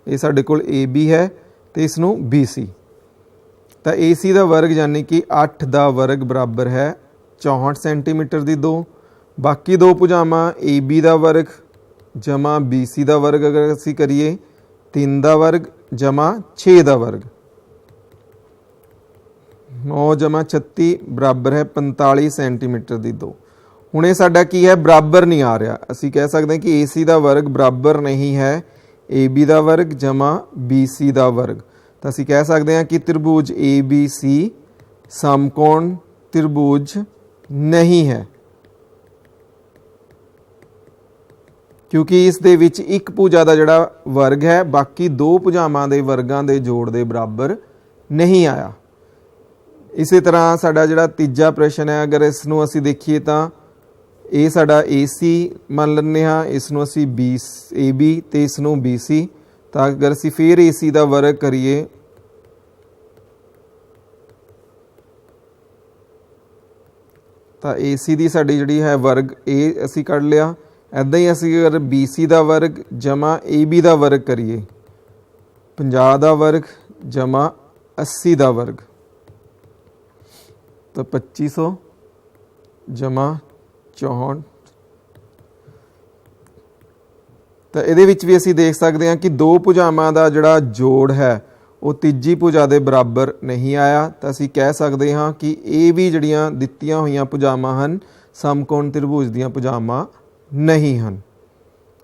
ਇਹ ਸਾਡੇ ਕੋਲ AB ਹੈ ਤੇ ਇਸ ਨੂੰ BC। ਤਾਂ AC ਦਾ ਵਰਗ ਯਾਨੀ ਕਿ 8 ਦਾ ਵਰਗ ਬਰਾਬਰ ਹੈ 64 ਸੈਂਟੀਮੀਟਰ ਦੀ 2। ਬਾਕੀ ਦੋ ਭੁਜਾਵਾਂ AB ਦਾ ਵਰਗ ਜਮਾ BC ਦਾ ਵਰਗ ਅਗਰ ਅਸੀਂ ਕਰੀਏ 3 ਦਾ ਵਰਗ ਜਮਾ 6 ਦਾ ਵਰਗ, 9 ਜਮਾ 36 ਬਰਾਬਰ ਹੈ 45 ਸੈਂਟੀਮੀਟਰ ਦੀ 2। ਹੁਣ ਇਹ ਸਾਡਾ ਕੀ ਹੈ, ਬਰਾਬਰ ਨਹੀਂ ਆ ਰਿਹਾ। ਅਸੀਂ ਕਹਿ ਸਕਦੇ ਹਾਂ ਕਿ AC ਦਾ ਵਰਗ ਬਰਾਬਰ ਨਹੀਂ ਹੈ AB ਦਾ ਵਰਗ ਜਮਾ BC ਦਾ ਵਰਗ। ਤਾਂ ਅਸੀਂ ਕਹਿ ਸਕਦੇ ਹਾਂ ਕਿ ਤ੍ਰਿਭੁਜ ABC ਸਮਕੋਣ ਤ੍ਰਿਭੁਜ ਨਹੀਂ ਹੈ, ਕਿਉਂਕਿ ਇਸ ਦੇ ਵਿੱਚ ਇੱਕ ਭੁਜਾ ਦਾ ਜਿਹੜਾ ਵਰਗ ਹੈ ਬਾਕੀ ਦੋ ਭੁਜਾਵਾਂ ਦੇ ਵਰਗਾਂ ਦੇ ਜੋੜ ਦੇ ਬਰਾਬਰ ਨਹੀਂ ਆਇਆ। ਇਸੇ ਤਰ੍ਹਾਂ ਸਾਡਾ ਜਿਹੜਾ ਤੀਜਾ ਪ੍ਰਸ਼ਨ ਹੈ, ਅਗਰ ਇਸ ਨੂੰ ਅਸੀਂ ਦੇਖੀਏ ਤਾਂ ਇਹ ਸਾਡਾ AC ਮੰਨ ਲੈਂਦੇ ਹਾਂ, ਇਸ ਨੂੰ ਅਸੀਂ AB ਤੇ ਇਸ ਨੂੰ BC। ਤਾਂ ਅਗਰ ਅਸੀਂ ਫਿਰ AC ਦਾ ਵਰਗ ਕਰੀਏ ਤਾਂ AC ਦੀ ਸਾਡੀ ਜਿਹੜੀ ਹੈ ਵਰਗ ਇਹ ਅਸੀਂ ਕੱਢ ਲਿਆ। ਇੱਦਾਂ ਹੀ ਅਸੀਂ ਅਗਰ BC ਦਾ ਵਰਗ ਜਮਾ AB ਦਾ ਵਰਗ ਕਰੀਏ 50 ਦਾ ਵਰਗ ਜਮਾ 80 ਦਾ ਵਰਗ, ਤਾਂ 2500 ਜਮਾ 64। ਤਾਂ ਇਹਦੇ ਵਿੱਚ ਵੀ ਅਸੀਂ ਦੇਖ ਸਕਦੇ ਹਾਂ ਕਿ ਦੋ ਭੁਜਾਵਾਂ ਦਾ ਜਿਹੜਾ ਜੋੜ ਹੈ ਉਹ ਤੀਜੀ ਭੁਜਾ ਦੇ ਬਰਾਬਰ ਨਹੀਂ ਆਇਆ। ਤਾਂ ਅਸੀਂ ਕਹਿ ਸਕਦੇ ਹਾਂ ਕਿ ਇਹ ਵੀ ਜਿਹੜੀਆਂ ਦਿੱਤੀਆਂ ਹੋਈਆਂ ਭੁਜਾਵਾਂ ਹਨ ਸਮਕੋਣ ਤ੍ਰਿਭੁਜ ਦੀਆਂ ਭੁਜਾਵਾਂ ਨਹੀਂ ਹਨ।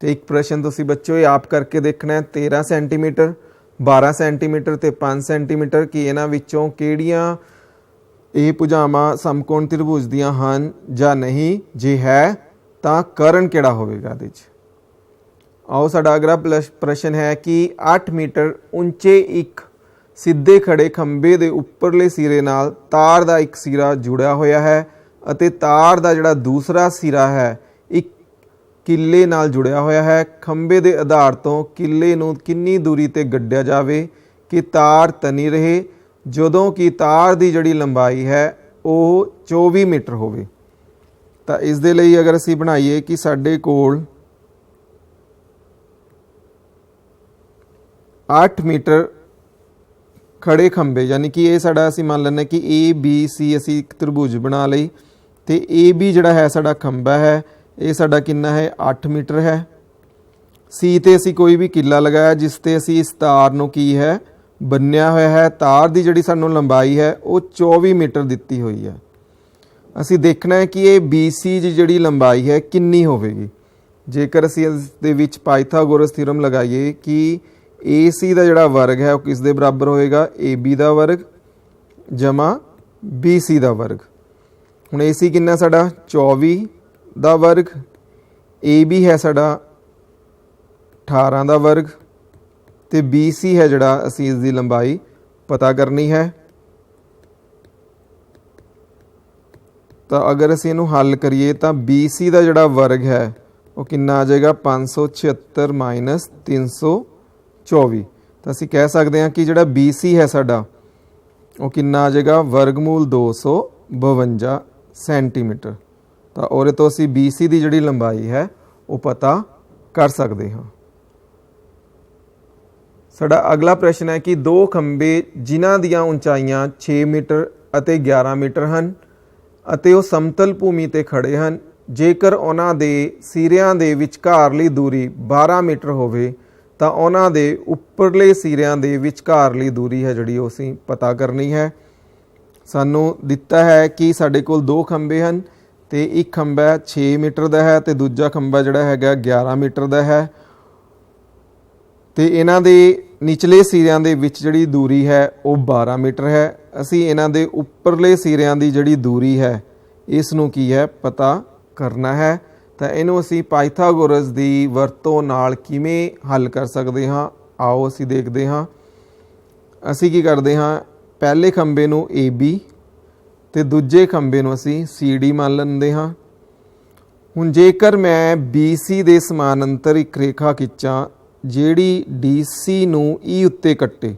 ਤੇ ਇੱਕ ਪ੍ਰਸ਼ਨ ਤੁਸੀਂ ਬੱਚੋ ਇਹ ਆਪ ਕਰਕੇ ਦੇਖਣਾ ਹੈ, 13 ਸੈਂਟੀਮੀਟਰ, 12 ਸੈਂਟੀਮੀਟਰ ਤੇ 5 ਸੈਂਟੀਮੀਟਰ, ਕਿ ਇਹਨਾਂ ਵਿੱਚੋਂ ਕਿਹੜੀਆਂ ਇਹ ਭੁਜਾਵਾਂ ਸਮਕੋਣ ਤ੍ਰਿਭੁਜ ਦੀਆਂ ਹਨ ਜਾਂ ਨਹੀਂ। ਜੇ ਹੈ ਤਾਂ ਕਰਨ ਕਿਹੜਾ ਹੋਵੇਗਾ ਇਹਦੇ 'ਚ। ਆਓ ਸਾਡਾ ਅਗਲਾ ਪ੍ਰਸ਼ਨ ਹੈ ਕਿ 8 ਮੀਟਰ ਉੱਚੇ ਇੱਕ ਸਿੱਧੇ ਖੜੇ ਖੰਭੇ ਦੇ ਉੱਪਰਲੇ ਸਿਰੇ ਨਾਲ ਤਾਰ ਦਾ ਇੱਕ ਸਿਰਾ ਜੁੜਿਆ ਹੋਇਆ ਹੈ ਅਤੇ ਤਾਰ ਦਾ ਜਿਹੜਾ ਦੂਸਰਾ ਸਿਰਾ ਹੈ ਇੱਕ ਕਿੱਲੇ ਨਾਲ ਜੁੜਿਆ ਹੋਇਆ ਹੈ। ਖੰਭੇ ਦੇ ਆਧਾਰ ਤੋਂ ਕਿੱਲੇ ਨੂੰ ਕਿੰਨੀ ਦੂਰੀ ਤੇ ਗੱਡਿਆ ਜਾਵੇ ਕਿ ਤਾਰ ਤਣੀ ਰਹੇ, ਜਦੋਂ ਕਿ ਤਾਰ ਦੀ ਜਿਹੜੀ ਲੰਬਾਈ ਹੈ ਉਹ 24 ਮੀਟਰ ਹੋਵੇ। ਤਾਂ ਇਸ ਦੇ ਲਈ ਅਗਰ ਅਸੀਂ ਬਣਾਈਏ ਕਿ ਸਾਡੇ ਕੋਲ 8 ਮੀਟਰ ਖੜੇ ਖੰਭੇ, ਯਾਨੀ ਕਿ ਇਹ ਸਾਡਾ ਅਸੀਂ ਮੰਨ ਲੈਂਦੇ ਕਿ ABC ਅਸੀਂ ਇੱਕ ਤ੍ਰਿਭੁਜ ਬਣਾ ਲਈ ਤੇ AB ਜਿਹੜਾ ਹੈ ਸਾਡਾ ਖੰਭਾ ਹੈ, ਇਹ ਸਾਡਾ ਕਿੰਨਾ ਹੈ 8 ਮੀਟਰ ਹੈ। C ਤੇ ਅਸੀਂ ਕੋਈ ਵੀ ਕਿੱਲਾ ਲਗਾਇਆ ਜਿਸ ਤੇ ਅਸੀਂ ਇਸ ਤਾਰ ਨੂੰ ਕੀ ਹੈ ਬੰਨਿਆ ਹੋਇਆ ਹੈ। ਤਾਰ ਦੀ ਜਿਹੜੀ ਸਾਨੂੰ ਲੰਬਾਈ ਹੈ ਉਹ 24 ਮੀਟਰ ਦਿੱਤੀ ਹੋਈ ਹੈ। ਅਸੀਂ ਦੇਖਣਾ ਹੈ ਕਿ ਇਹ BC ਦੀ ਜਿਹੜੀ ਲੰਬਾਈ ਹੈ ਕਿੰਨੀ ਹੋਵੇਗੀ। ਜੇਕਰ ਅਸੀਂ ਇਸ ਦੇ ਵਿੱਚ ਪਾਈਥਾਗੋਰਸ ਥਿਊਰਮ ਲਗਾਈਏ ਕਿ AC ਦਾ ਜਿਹੜਾ ਵਰਗ ਹੈ ਉਹ ਕਿਸ ਦੇ ਬਰਾਬਰ ਹੋਏਗਾ, AB ਦਾ ਵਰਗ ਜਮਾ BC ਦਾ ਵਰਗ। ਹੁਣ AC ਕਿੰਨਾ ਸਾਡਾ 24 ਦਾ ਵਰਗ, AB ਹੈ ਸਾਡਾ 18 ਦਾ ਵਰਗ ਤੇ BC ਹੈ ਜਿਹੜਾ ਅਸੀਂ ਇਸ ਦੀ ਲੰਬਾਈ ਪਤਾ ਕਰਨੀ ਹੈ। ਤਾਂ ਅਗਰ ਅਸੀਂ ਇਹਨੂੰ ਹੱਲ ਕਰੀਏ ਤਾਂ BC ਦਾ ਜਿਹੜਾ ਵਰਗ ਹੈ ਉਹ ਕਿੰਨਾ ਆ ਜਾਏਗਾ 576 ਮਾਈਨਸ 324। ਤਾਂ ਅਸੀਂ ਕਹਿ ਸਕਦੇ ਹਾਂ ਕਿ ਜਿਹੜਾ BC ਹੈ ਸਾਡਾ ਉਹ ਕਿੰਨਾ ਆ ਜਾਏਗਾ ਵਰਗਮੂਲ 252 ਸੈਂਟੀਮੀਟਰ। ਤਾਂ ਉਹਦੇ ਤੋਂ ਅਸੀਂ BC ਦੀ ਜਿਹੜੀ ਲੰਬਾਈ ਹੈ ਉਹ ਪਤਾ ਕਰ ਸਕਦੇ ਹਾਂ। ਸਾਡਾ ਅਗਲਾ ਪ੍ਰਸ਼ਨ ਹੈ ਕਿ ਦੋ ਖੰਭੇ ਜਿਨ੍ਹਾਂ ਦੀਆਂ ਉਚਾਈਆਂ 6 ਮੀਟਰ ਅਤੇ 11 ਮੀਟਰ ਹਨ ਅਤੇ ਉਹ ਸਮਤਲ ਭੂਮੀ ਤੇ ਖੜੇ ਹਨ, ਜੇਕਰ ਉਹਨਾਂ ਦੇ ਸਿਰਿਆਂ ਦੇ ਵਿਚਕਾਰਲੀ ਦੂਰੀ 12 ਮੀਟਰ ਹੋਵੇ ਤਾਂ ਉਹਨਾਂ ਦੇ ਉੱਪਰਲੇ ਸਿਰਿਆਂ ਦੇ ਵਿਚਕਾਰਲੀ ਦੂਰੀ ਹੈ ਜਿਹੜੀ ਉਹ ਅਸੀਂ ਪਤਾ ਕਰਨੀ ਹੈ। ਸਾਨੂੰ ਦਿੱਤਾ ਹੈ ਕਿ ਸਾਡੇ ਕੋਲ ਦੋ ਖੰਭੇ ਹਨ ਤੇ ਇੱਕ ਖੰਭਾ 6 ਮੀਟਰ ਦਾ ਹੈ ਤੇ ਦੂਜਾ ਖੰਭਾ ਜਿਹੜਾ ਹੈਗਾ 11 ਮੀਟਰ ਦਾ ਹੈ ਤੇ ਇਹਨਾਂ ਦੇ ਨਿਚਲੇ ਸਿਰਿਆਂ ਦੇ ਵਿੱਚ ਜਿਹੜੀ ਦੂਰੀ ਹੈ ਉਹ 12 ਮੀਟਰ ਹੈ। ਅਸੀਂ ਇਹਨਾਂ ਦੇ ਉੱਪਰਲੇ ਸਿਰਿਆਂ ਦੀ ਜਿਹੜੀ ਦੂਰੀ ਹੈ ਇਸ ਨੂੰ ਕੀ ਹੈ ਪਤਾ ਕਰਨਾ ਹੈ। ਤਾਂ ਇਹਨੂੰ ਅਸੀਂ ਪਾਈਥਾਗੋਰਸ ਦੀ ਵਰਤੋਂ ਨਾਲ ਕਿਵੇਂ ਹੱਲ ਕਰ ਸਕਦੇ ਹਾਂ, ਆਓ ਅਸੀਂ ਦੇਖਦੇ ਹਾਂ। ਅਸੀਂ ਕੀ ਕਰਦੇ ਹਾਂ, ਪਹਿਲੇ ਖੰਭੇ ਨੂੰ AB ਤੇ ਦੂਜੇ ਖੰਭੇ ਨੂੰ ਅਸੀਂ CD ਮੰਨ ਲੈਂਦੇ ਹਾਂ। ਹੁਣ ਜੇਕਰ ਮੈਂ BC ਦੇ ਸਮਾਨਾਂਤਰ ਇੱਕ ਰੇਖਾ ਖਿੱਚਾਂ ਜਿਹੜੀ DC ਨੂੰ E ਉੱਤੇ ਕੱਟੇ।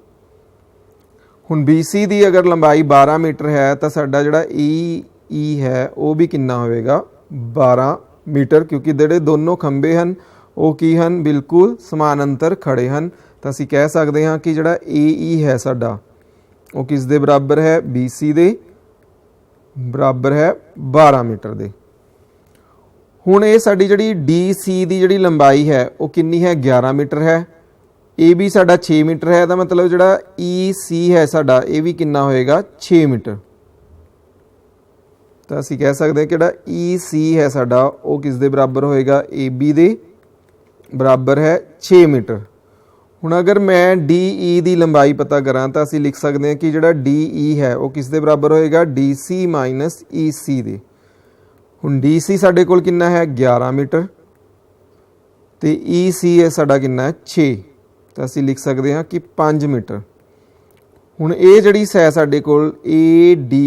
ਹੁਣ BC ਦੀ ਅਗਰ ਲੰਬਾਈ 12 ਮੀਟਰ ਹੈ ਤਾਂ ਸਾਡਾ ਜਿਹੜਾ E ਹੈ ਉਹ ਵੀ ਕਿੰਨਾ ਹੋਵੇਗਾ 12 ਮੀਟਰ, ਕਿਉਂਕਿ ਜਿਹੜੇ ਦੋਨੋਂ ਖੰਭੇ ਹਨ ਉਹ ਕੀ ਹਨ ਬਿਲਕੁਲ ਸਮਾਨਾਂਤਰ ਖੜੇ ਹਨ। ਤਾਂ ਅਸੀਂ ਕਹਿ ਸਕਦੇ ਹਾਂ ਕਿ ਜਿਹੜਾ AE ਹੈ ਸਾਡਾ ਉਹ ਕਿਸ ਦੇ ਬਰਾਬਰ ਹੈ, BC ਦੇ ਬਰਾਬਰ ਹੈ 12 ਮੀਟਰ ਦੇ। ਹੁਣ ਇਹ ਸਾਡੀ ਜਿਹੜੀ DC ਦੀ ਜਿਹੜੀ ਲੰਬਾਈ ਹੈ ਉਹ ਕਿੰਨੀ ਹੈ 11 ਮੀਟਰ ਹੈ, AB ਸਾਡਾ 6 ਮੀਟਰ ਹੈ। ਤਾਂ ਮਤਲਬ ਜਿਹੜਾ EC ਹੈ ਸਾਡਾ ਇਹ ਵੀ ਕਿੰਨਾ ਹੋਏਗਾ 6 ਮੀਟਰ। ਤਾਂ ਅਸੀਂ ਕਹਿ ਸਕਦੇ ਹਾਂ ਕਿ ਜਿਹੜਾ EC ਹੈ ਸਾਡਾ ਉਹ ਕਿਸ ਦੇ ਬਰਾਬਰ ਹੋਏਗਾ, AB ਦੇ ਬਰਾਬਰ ਹੈ 6 ਮੀਟਰ। ਹੁਣ ਅਗਰ ਮੈਂ DE ਦੀ ਲੰਬਾਈ ਪਤਾ ਕਰਾਂ ਤਾਂ ਅਸੀਂ ਲਿਖ ਸਕਦੇ ਹਾਂ ਕਿ ਜਿਹੜਾ DE ਹੈ ਉਹ ਕਿਸ ਦੇ ਬਰਾਬਰ ਹੋਏਗਾ DC ਮਾਈਨਸ EC ਦੇ। ਹੁਣ DC ਸਾਡੇ ਕੋਲ ਕਿੰਨਾ ਹੈ 11 ਮੀਟਰ ਤੇ EC ਹੈ ਸਾਡਾ ਕਿੰਨਾ ਹੈ 6। ਤਾਂ ਅਸੀਂ ਲਿਖ ਸਕਦੇ ਹਾਂ ਕਿ 5 ਮੀਟਰ। ਹੁਣ ਇਹ ਜਿਹੜੀ ਹੈ ਸਾਡੇ ਕੋਲ ADE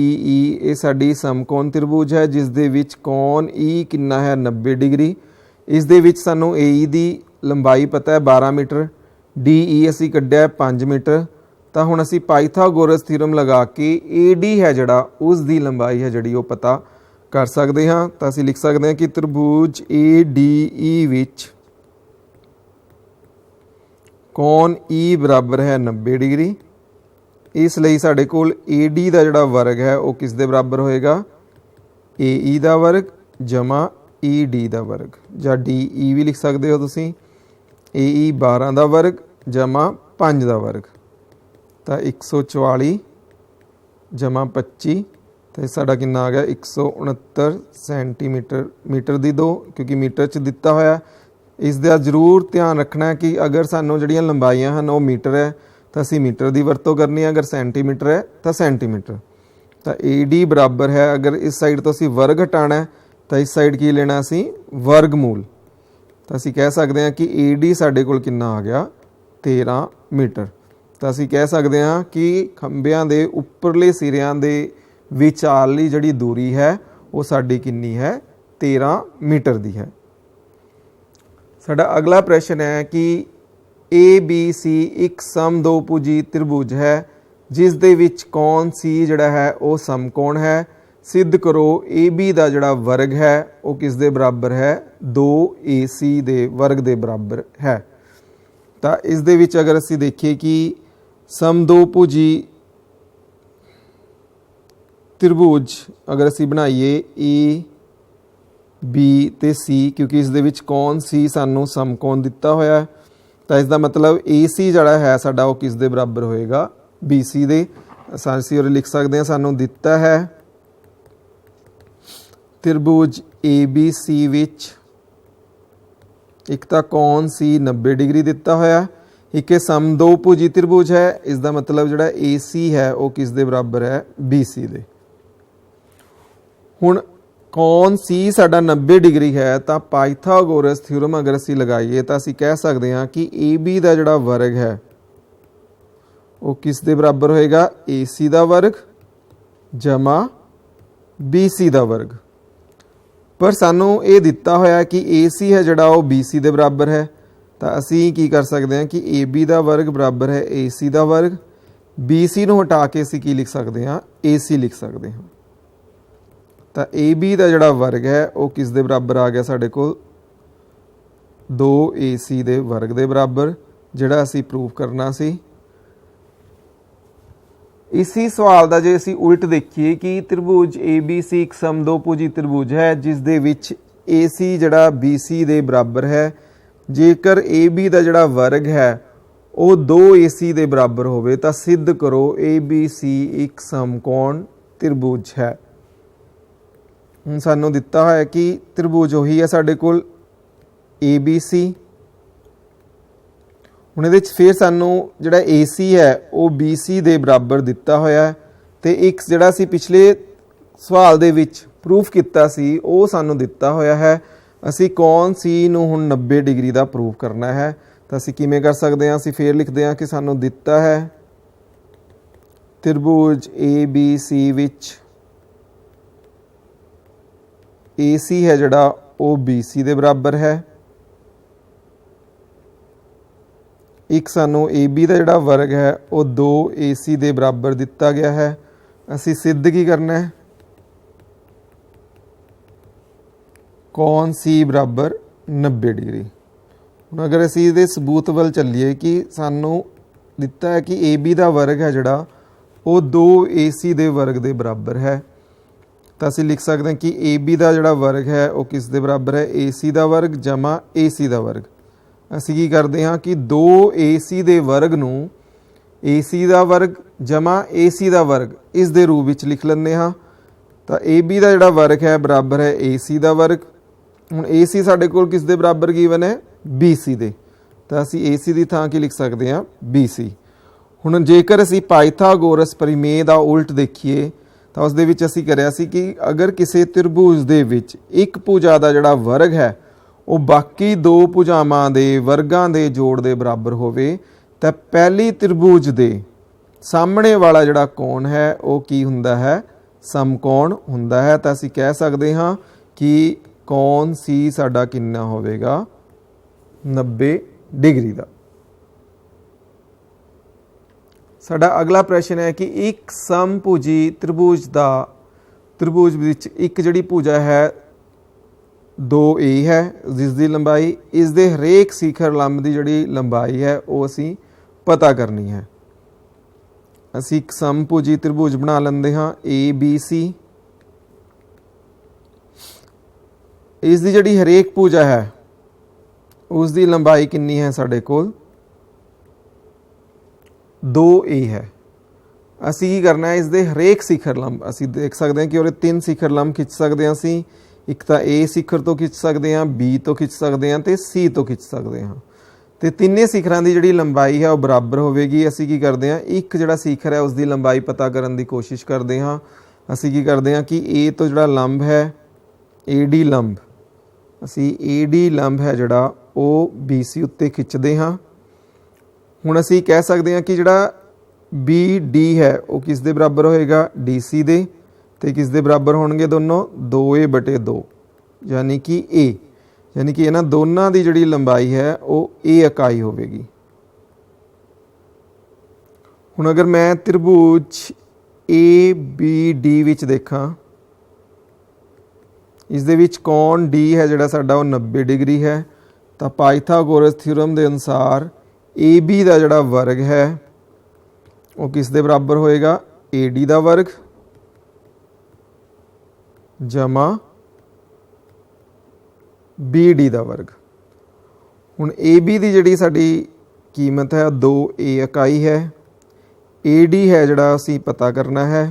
ਇਹ ਸਾਡੀ ਸਮਕੋਣ ਤ੍ਰਿਭੁਜ ਹੈ ਜਿਸ ਦੇ ਵਿੱਚ ਕੋਣ E ਕਿੰਨਾ ਹੈ 90 ਡਿਗਰੀ। ਇਸ ਦੇ ਵਿੱਚ ਸਾਨੂੰ AE ਦੀ ਲੰਬਾਈ ਪਤਾ ਹੈ 12 ਮੀਟਰ, DE ਅਸੀਂ ਕੱਢਿਆ 5 ਮੀਟਰ। ਤਾਂ ਹੁਣ ਅਸੀਂ ਪਾਈਥਾਗੋਰਸ ਥਿਊਰਮ ਲਗਾ ਕੇ AD ਹੈ ਜਿਹੜਾ ਉਸ ਦੀ ਲੰਬਾਈ ਹੈ ਜਿਹੜੀ ਉਹ ਪਤਾ ਕਰ ਸਕਦੇ ਹਾਂ। ਤਾਂ ਅਸੀਂ ਲਿਖ ਸਕਦੇ ਹਾਂ ਕਿ ਤ੍ਰਿਭੁਜ ADE ਵਿੱਚ ਕੋਣ E ਬਰਾਬਰ ਹੈ 90 ਡਿਗਰੀ। ਇਸ ਲਈ ਸਾਡੇ ਕੋਲ AD ਦਾ ਜਿਹੜਾ ਵਰਗ ਹੈ ਉਹ ਕਿਸ ਦੇ ਬਰਾਬਰ ਹੋਏਗਾ, AE ਦਾ ਵਰਗ ਜਮਾ ED ਦਾ ਵਰਗ, ਜਾਂ DE ਵੀ ਲਿਖ ਸਕਦੇ ਹੋ ਤੁਸੀਂ। AE 12 ਦਾ ਵਰਗ ਜਮਾ 5 ਦਾ ਵਰਗ। ਤਾਂ 144 ਜਮਾ 25 ਤੇ ਸਾਡਾ ਕਿੰਨਾ ਆ ਗਿਆ 169 ਸੈਂਟੀਮੀਟਰ। ਮੀਟਰ ਦੀ 2 ਕਿਉਂਕਿ ਮੀਟਰ 'ਚ ਦਿੱਤਾ ਹੋਇਆ। ਇਸ ਦਾ ਜ਼ਰੂਰ ਧਿਆਨ ਰੱਖਣਾ ਕਿ ਅਗਰ ਸਾਨੂੰ ਜਿਹੜੀਆਂ ਲੰਬਾਈਆਂ ਹਨ ਉਹ ਮੀਟਰ ਹੈ ਤਾਂ ਅਸੀਂ ਮੀਟਰ ਦੀ ਵਰਤੋਂ ਕਰਨੀ ਹੈ, ਅਗਰ ਸੈਂਟੀਮੀਟਰ ਹੈ ਤਾਂ ਸੈਂਟੀਮੀਟਰ। ਤਾਂ AD ਬਰਾਬਰ ਹੈ, ਅਗਰ ਇਸ ਸਾਈਡ ਤੋਂ ਅਸੀਂ ਵਰਗ ਹਟਾਉਣਾ ਤਾਂ ਇਸ ਸਾਈਡ ਕੀ ਲੈਣਾ ਅਸੀਂ ਵਰਗਮੂਲ। ਤਾਂ ਅਸੀਂ ਕਹਿ ਸਕਦੇ ਹਾਂ ਕਿ AD ਸਾਡੇ ਕੋਲ ਕਿੰਨਾ ਆ ਗਿਆ 13 ਮੀਟਰ। ਤਾਂ ਅਸੀਂ ਕਹਿ ਸਕਦੇ ਹਾਂ ਕਿ ਖੰਭਿਆਂ ਦੇ ਉੱਪਰਲੇ ਸਿਰਿਆਂ ਦੇ ਵਿਚਾਲੀ ਜਿਹੜੀ ਦੂਰੀ ਹੈ ਉਹ ਸਾਡੀ ਕਿੰਨੀ ਹੈ 13 ਮੀਟਰ ਦੀ ਹੈ। ਸਾਡਾ ਅਗਲਾ ਪ੍ਰਸ਼ਨ ਹੈ ਕਿ ABC ਇੱਕ ਸਮਦੋਭੁਜੀ ਤ੍ਰਿਭੁਜ ਹੈ ਜਿਸ ਦੇ ਵਿੱਚ ਕੋਣ C ਜਿਹੜਾ ਹੈ ਉਹ ਸਮਕੋਣ ਹੈ। ਸਿੱਧ ਕਰੋ AB ਦਾ ਜਿਹੜਾ ਵਰਗ ਹੈ ਉਹ ਕਿਸ ਦੇ ਬਰਾਬਰ ਹੈ 2AC ਦੇ ਵਰਗ ਦੇ ਬਰਾਬਰ ਹੈ। ਤਾਂ ਇਸ ਦੇ ਵਿੱਚ ਅਗਰ ਅਸੀਂ ਦੇਖੀਏ ਕਿ ਸਮਦੋਭੁਜੀ ਤ੍ਰਿਭੁਜ ਅਗਰ ਅਸੀਂ ਬਣਾਈਏ A B ਤੇ C, ਕਿਉਂਕਿ ਇਸ ਦੇ ਵਿੱਚ ਕੋਣ C ਸਾਨੂੰ ਸਮਕੋਣ ਦਿੱਤਾ ਹੋਇਆ, ਤਾਂ ਇਸ ਦਾ ਮਤਲਬ AC ਜਿਹੜਾ ਹੈ ਸਾਡਾ ਉਹ ਕਿਸ ਦੇ ਬਰਾਬਰ ਹੋਏਗਾ BC ਦੇ। ਅਸੀਂ ਉਹ ਲਿਖ ਸਕਦੇ ਹਾਂ ਸਾਨੂੰ ਦਿੱਤਾ ਹੈ ਤ੍ਰਿਭੁਜ ABC ਵਿੱਚ ਇੱਕ ਤਾਂ ਕੋਣ C 90 ਡਿਗਰੀ ਦਿੱਤਾ ਹੋਇਆ, ਇੱਕ ਇਹ ਸਮਦੋਭੁਜੀ ਤ੍ਰਿਭੁਜ ਹੈ। ਇਸ ਦਾ ਮਤਲਬ ਜਿਹੜਾ AC ਹੈ ਉਹ ਕਿਸ ਦੇ ਬਰਾਬਰ ਹੈ BC ਦੇ। ਹੁਣ कौन सी साडा 90 डिग्री है, तो पाइथागोरस थ्योरम अगर असी लगाइए तो असी कह सकते हैं कि ए बी का जोड़ा वर्ग है वो किस दे बराबर होएगा, ए सी का वर्ग जमा बी सी का वर्ग। पर सानू ये दिता होया कि ए सी है जोड़ा वो बी सी के बराबर है, तो असी की कर सकते हैं कि ए बी का वर्ग बराबर है ए सी का वर्ग, बी सी नूं हटा के असी की लिख सकते हैं, ए सी लिख सकते हैं। तो ए बी का जोड़ा वर्ग है वो किस दे बराबर आ गया साढ़े को, 2 ए सी के वर्ग के बराबर, जिहड़ा असी प्रूव करना सी। इसी सवाल का जो असी उल्ट देखिए कि त्रिभुज ए बी सी एक सम दो भुजी त्रिभुज है जिस दे विच ए सी जड़ा बी सी के बराबर है, जेकर ए बी का जड़ा वर्ग है वो 2 ए सी के बराबर होवे तो सिद्ध करो ए बी सी एक समकोण त्रिभुज है। हुण सानू दिता है कि त्रिभुज उही है साडे कोल ए बी सी। हुण इहदे विच फिर सानू जिहड़ा ए सी है वो बी सी के बराबर दिता होया है, तो एक जिहड़ा सी पिछले सवाल दे विच प्रूफ किया सी वो सानू दिता होया है। असी कौन सी नूं हुण 90 डिग्री का प्रूफ करना है, तो असी किवें कर सकते हैं, असी फिर लिखते हैं कि सानू दिता है त्रिभुज ए बी सी विच ए सी है जिहड़ा वो बी सी के बराबर है। एक सानू ए बी का जिहड़ा वर्ग है वो 2 ए सी के बराबर दिता गया है। असी सिद्ध की करना है, कौन सी बराबर 90 डिग्री। हुण अगर असी इहदे सबूत वल चलीए कि सानू दिता है कि ए बी का वर्ग है जिहड़ा वो 2 ए सी के वर्ग के बराबर है, तो असी लिख सकते हैं कि ए बी का जिहड़ा वर्ग है वो किस दे बराबर है, ए सी का वर्ग जमा ए सी का वर्ग। असी की करते हैं कि 2 ए सी के वर्ग नूं ए सी का वर्ग जमा ए सी का वर्ग इस दे रूप विच लिख लैंदे हां। तो ए बी का जिहड़ा वर्ग है बराबर है ए सी का वर्ग। हुण ए सी साडे कोल किस दे बराबर गिवन है, बी सी दे, तो असी ए सी की थां की लिख सकते हैं, बी सी। हुण जेकर असी पाइथागोरस परिमेय का उल्ट देखिए तो उस दे विच असी करिया सी कि अगर किसी त्रिभुज दे विच एक भुजा का जिहड़ा वर्ग है वो बाकी 2 भुजावां दे वर्गां दे जोड़ दे बराबर होवे तो पहली त्रिभुज दे सामने वाला जिहड़ा कोण है वो की हुंदा है, समकोण हुंदा है। तो असी कह सकते हाँ कि कौन सी साडा कितना होवेगा, 90 डिग्री का। साडा अगला प्रश्न है कि एक समभुजी त्रिभुज विच एक जिहड़ी भुजा है 2 ए है जिसकी लंबाई इस दे हरेक शिखर लंब की जिहड़ी लंबाई है वो असी पता करनी है। असी एक समभुजी त्रिभुज बना लेंदे हाँ ए बी सी। इसकी जिहड़ी हरेक भुजा है उसकी लंबाई कितनी है, साडे कोल 2 ए है। असी की करना है, इसके हरेक शिखर लंब असी देख सकते हैं कि और 3 शिखर लंब खिंच सकते हैं। असी एक तो ए शिखर तो खिंच सकते हैं, बी तो खिंच सकते हैं, तो सी तो खिंच सकते हैं। तो तिन्ने शिखरां की जिहड़ी लंबाई है वह बराबर होगी। असी की करते हैं, एक जिहड़ा शिखर है उसकी लंबाई पता करने की कोशिश करते हाँ। असी की करते हैं कि ए तो जिहड़ा लंब है ए डी लंब, असी ए डी लंब है जिहड़ा वो बी सी उत्ते खिंचते हाँ। हुण असी कह सकते हैं कि जिहड़ा बी डी है वो किस दे बराबर होएगा, डी सी दे, तो किस दे बराबर होणगे दोनों, 2a/2 यानी कि ए, यानी कि इन्हां दोनों की जिहड़ी लंबाई है वो ए इकाई होगी। हुण अगर मैं त्रिभुज ए बी डी विच देखा, इस दे विच कोण डी है जिहड़ा साडा वो 90 डिग्री है, तो पाइथागोरस थ्योरम के अनुसार ए बी का जिहड़ा वर्ग है वो किस दे बराबर होएगा, ए डी का वर्ग जमा बी डी का वर्ग। हुण ए बी की जिहड़ी साडी कीमत है 2 ए इकाई है, ए डी है जिहड़ा असीं पता करना है,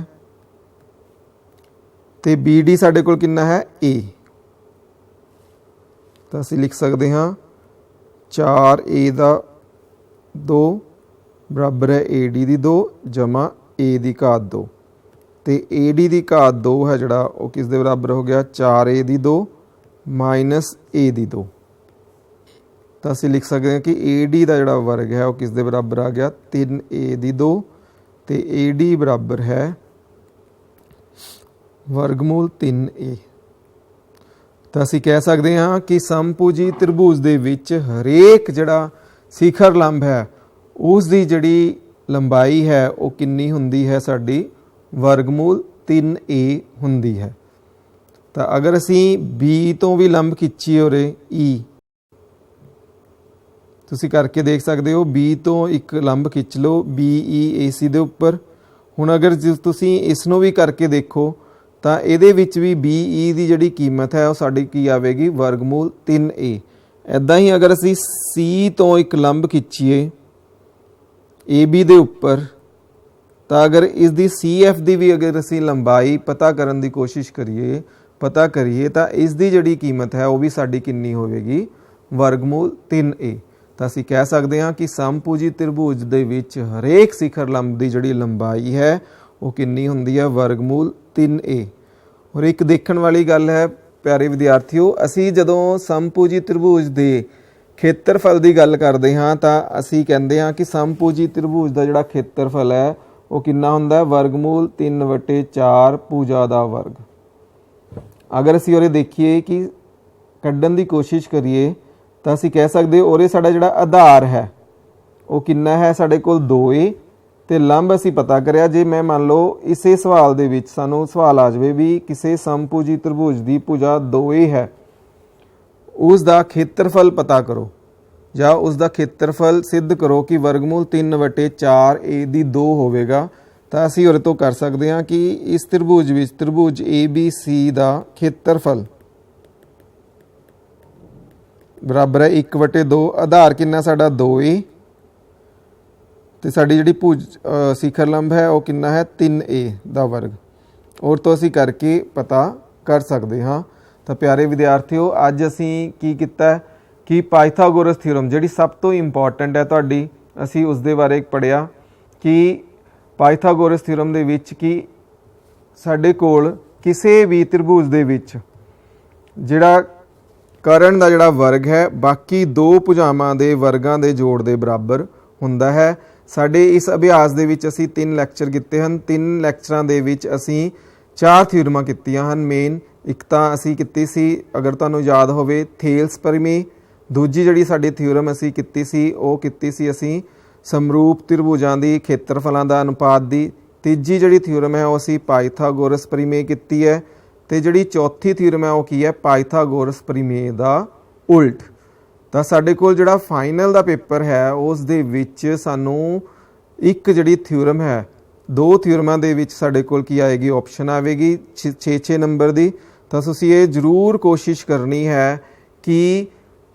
तो बी डी साडे कोल कितना है, ए, तो असीं लिख सकते हाँ 4a का 2 बराबर है ए डी की 2 जमा ए की घात 2। ਤੇ AD ਦੀ ਘਾਤ 2 ਹੈ ਜਿਹੜਾ ਉਹ ਕਿਸ ਦੇ ਬਰਾਬਰ ਹੋ ਗਿਆ 4A ਦੀ 2 ਮਾਈਨਸ A ਦੀ 2। ਤਾਂ ਅਸੀਂ ਲਿਖ ਸਕਦੇ ਹਾਂ ਕਿ AD ਦਾ ਜਿਹੜਾ ਵਰਗ ਹੈ ਉਹ ਕਿਸ ਦੇ ਬਰਾਬਰ ਆ ਗਿਆ 3A ਦੀ 2 ਤੇ AD ਬਰਾਬਰ ਹੈ ਵਰਗਮੂਲ 3A। ਤਾਂ ਅਸੀਂ ਕਹਿ ਸਕਦੇ ਹਾਂ ਕਿ ਸਮਭੁਜੀ ਤ੍ਰਿਭੁਜ ਦੇ ਵਿੱਚ ਹਰੇਕ ਜਿਹੜਾ ਸਿਖਰ ਲੰਬ ਹੈ ਉਸ ਦੀ ਜਿਹੜੀ ਲੰਬਾਈ ਹੈ ਉਹ ਕਿੰਨੀ ਹੁੰਦੀ ਹੈ ਸਾਡੀ ਵਰਗਮੂਲ 3A ਹੁੰਦੀ ਹੈ। ਤਾਂ ਅਗਰ ਅਸੀਂ B ਤੋਂ ਵੀ ਲੰਬ ਖਿੱਚੀਏ ਉਰੇ E, ਤੁਸੀਂ ਕਰਕੇ ਦੇਖ ਸਕਦੇ ਹੋ B ਤੋਂ ਇੱਕ ਲੰਬ ਖਿੱਚ ਲਓ BEAC ਦੇ ਉੱਪਰ। ਹੁਣ ਅਗਰ ਤੁਸੀਂ ਇਸ ਨੂੰ ਵੀ ਕਰਕੇ ਦੇਖੋ ਤਾਂ ਇਹਦੇ ਵਿੱਚ ਵੀ BE ਦੀ ਜਿਹੜੀ ਕੀਮਤ ਹੈ ਉਹ ਸਾਡੀ ਕੀ ਆਵੇਗੀ ਵਰਗਮੂਲ 3A। ਇੱਦਾਂ ਹੀ ਅਗਰ ਅਸੀਂ C ਤੋਂ ਇੱਕ ਲੰਬ ਖਿੱਚੀਏ AB ਦੇ ਉੱਪਰ ਤਾਂ ਅਗਰ ਇਸ ਦੀ CF ਦੀ ਵੀ ਅਗਰ ਅਸੀਂ ਲੰਬਾਈ ਪਤਾ ਕਰਨ ਦੀ ਕੋਸ਼ਿਸ਼ ਕਰੀਏ ਤਾਂ ਇਸ ਦੀ ਜਿਹੜੀ ਕੀਮਤ ਹੈ ਉਹ ਵੀ ਸਾਡੀ ਕਿੰਨੀ ਹੋਵੇਗੀ ਵਰਗਮੂਲ 3A। ਤਾਂ ਅਸੀਂ ਕਹਿ ਸਕਦੇ ਹਾਂ ਕਿ ਸਮਭੁਜੀ ਤ੍ਰਿਭੁਜ ਦੇ ਵਿੱਚ ਹਰੇਕ ਸਿਖਰ ਲੰਬ ਦੀ ਜਿਹੜੀ ਲੰਬਾਈ ਹੈ ਉਹ ਕਿੰਨੀ ਹੁੰਦੀ ਹੈ ਵਰਗਮੂਲ 3A। ਔਰ ਇੱਕ ਦੇਖਣ ਵਾਲੀ ਗੱਲ ਹੈ ਪਿਆਰੇ ਵਿਦਿਆਰਥੀਓ, ਅਸੀਂ ਜਦੋਂ ਸਮਭੁਜੀ ਤ੍ਰਿਭੁਜ ਦੇ ਖੇਤਰਫਲ ਦੀ ਗੱਲ ਕਰਦੇ ਹਾਂ ਤਾਂ ਅਸੀਂ ਕਹਿੰਦੇ ਹਾਂ ਕਿ ਸਮਭੁਜੀ ਤ੍ਰਿਭੁਜ ਦਾ ਜਿਹੜਾ ਖੇਤਰਫਲ ਹੈ ਉਹ ਕਿੰਨਾ ਹੁੰਦਾ ਵਰਗਮੂਲ 3/4 ਭੁਜਾ ਦਾ ਵਰਗ। ਅਗਰ ਅਸੀਂ ਉਰੇ ਦੇਖੀਏ ਕਿ ਕੱਢਣ ਦੀ ਕੋਸ਼ਿਸ਼ ਕਰੀਏ ਤਾਂ ਅਸੀਂ ਕਹਿ ਸਕਦੇ ਉਰੇ ਸਾਡਾ ਜਿਹੜਾ ਆਧਾਰ ਹੈ ਉਹ ਕਿੰਨਾ ਹੈ ਸਾਡੇ ਕੋਲ 2A ਤੇ ਲੰਬ ਅਸੀਂ ਪਤਾ ਕਰਿਆ। ਜੇ ਮੈਂ ਮੰਨ ਲਓ ਇਸੇ ਸਵਾਲ ਦੇ ਵਿੱਚ ਸਾਨੂੰ ਸਵਾਲ ਆ ਜਾਵੇ ਵੀ ਕਿਸੇ ਸਮਭੁਜੀ ਤ੍ਰਿਭੁਜ ਦੀ ਭੁਜਾ 2A ਹੈ, ਉਸ ਦਾ ਖੇਤਰਫਲ ਪਤਾ ਕਰੋ ਜਾਂ ਉਸ ਦਾ ਖੇਤਰਫਲ ਸਿੱਧ ਕਰੋ ਕਿ ਵਰਗਮੂਲ 3/4A ਦੀ 2 ਹੋਵੇਗਾ। ਤਾਂ ਅਸੀਂ ਉਹਦੇ ਤੋਂ ਕਰ ਸਕਦੇ ਹਾਂ ਕਿ ਇਸ ਤ੍ਰਿਭੁਜ ਵਿੱਚ ਤ੍ਰਿਭੁਜ ABC ਦਾ ਖੇਤਰਫਲ ਬਰਾਬਰ ਹੈ 1/2। ਆਧਾਰ ਕਿੰਨਾ ਸਾਡਾ 2A ਤੇ ਸਾਡੀ ਜਿਹੜੀ ਭੁਜ ਸਿਖਰ ਲੰਬ ਹੈ ਉਹ ਕਿੰਨਾ ਹੈ 3A ਦਾ ਵਰਗ। ਔਰ ਤੋਂ ਅਸੀਂ ਕਰਕੇ ਪਤਾ ਕਰ ਸਕਦੇ ਹਾਂ। ਤਾਂ ਪਿਆਰੇ ਵਿਦਿਆਰਥੀਓ, ਅੱਜ ਅਸੀਂ ਕੀ ਕੀਤਾ ਕਿ ਪਾਇਥਾਗੋਰਸ ਥਿਊਰਮ ਜਿਹੜੀ ਸਭ ਤੋਂ ਇੰਪੋਰਟੈਂਟ ਹੈ ਤੁਹਾਡੀ, ਅਸੀਂ ਉਸ ਦੇ ਬਾਰੇ ਪੜ੍ਹਿਆ ਕਿ ਪਾਇਥਾਗੋਰਸ ਥਿਊਰਮ ਦੇ ਵਿੱਚ ਕਿ ਸਾਡੇ ਕੋਲ ਕਿਸੇ ਵੀ ਤ੍ਰਿਭੁਜ ਦੇ ਵਿੱਚ ਜਿਹੜਾ ਕਰਨ ਦਾ ਜਿਹੜਾ ਵਰਗ ਹੈ ਬਾਕੀ ਦੋ ਭੁਜਾਵਾਂ ਦੇ ਵਰਗਾਂ ਦੇ ਜੋੜ ਦੇ ਬਰਾਬਰ ਹੁੰਦਾ ਹੈ। ਸਾਡੇ ਇਸ ਅਭਿਆਸ ਦੇ ਵਿੱਚ ਅਸੀਂ 3 ਲੈਕਚਰ ਕੀਤੇ ਹਨ। 3 ਲੈਕਚਰਾਂ ਦੇ ਵਿੱਚ ਅਸੀਂ 4 ਥਿਊਰਮਾਂ ਕੀਤੀਆਂ ਹਨ ਮੇਨ। ਇੱਕ ਤਾਂ ਅਸੀਂ ਕੀਤੀ ਸੀ, ਅਗਰ ਤੁਹਾਨੂੰ ਯਾਦ ਹੋਵੇ, ਥੇਲਸ ਪਰਿਮੇਯ। ਦੂਜੀ ਜਿਹੜੀ ਸਾਡੀ ਥਿਊਰਮ ਅਸੀਂ ਕੀਤੀ ਸੀ ਉਹ ਕੀਤੀ ਸੀ ਅਸੀਂ ਸਮਰੂਪ ਤ੍ਰਿਭੁਜਾਂ ਦੀ ਖੇਤਰਫਲਾਂ ਦਾ ਅਨੁਪਾਤ ਦੀ। ਤੀਜੀ ਜਿਹੜੀ ਥਿਊਰਮ ਹੈ ਉਹ ਅਸੀਂ ਪਾਇਥਾਗੋਰਸ ਪਰਿਮੇਯ ਕੀਤੀ ਹੈ ਤੇ ਜਿਹੜੀ ਚੌਥੀ ਥਿਊਰਮ ਹੈ ਉਹ ਕੀ ਹੈ ਪਾਇਥਾਗੋਰਸ ਪਰਿਮੇਯ ਦਾ ਉਲਟ। ਤਾਂ ਸਾਡੇ ਕੋਲ ਜਿਹੜਾ ਫਾਈਨਲ ਦਾ ਪੇਪਰ ਹੈ ਉਸ ਦੇ ਵਿੱਚ ਸਾਨੂੰ ਇੱਕ ਜਿਹੜੀ ਥਿਊਰਮ ਹੈ, 2 ਥਿਊਰਮਾਂ ਦੇ ਵਿੱਚ ਸਾਡੇ ਕੋਲ ਕੀ ਆਏਗੀ ਆਪਸ਼ਨ ਆਵੇਗੀ 6 ਨੰਬਰ ਦੀ। ਤਾਂ ਤੁਸੀਂ ਇਹ ਜ਼ਰੂਰ ਕੋਸ਼ਿਸ਼ ਕਰਨੀ ਹੈ ਕਿ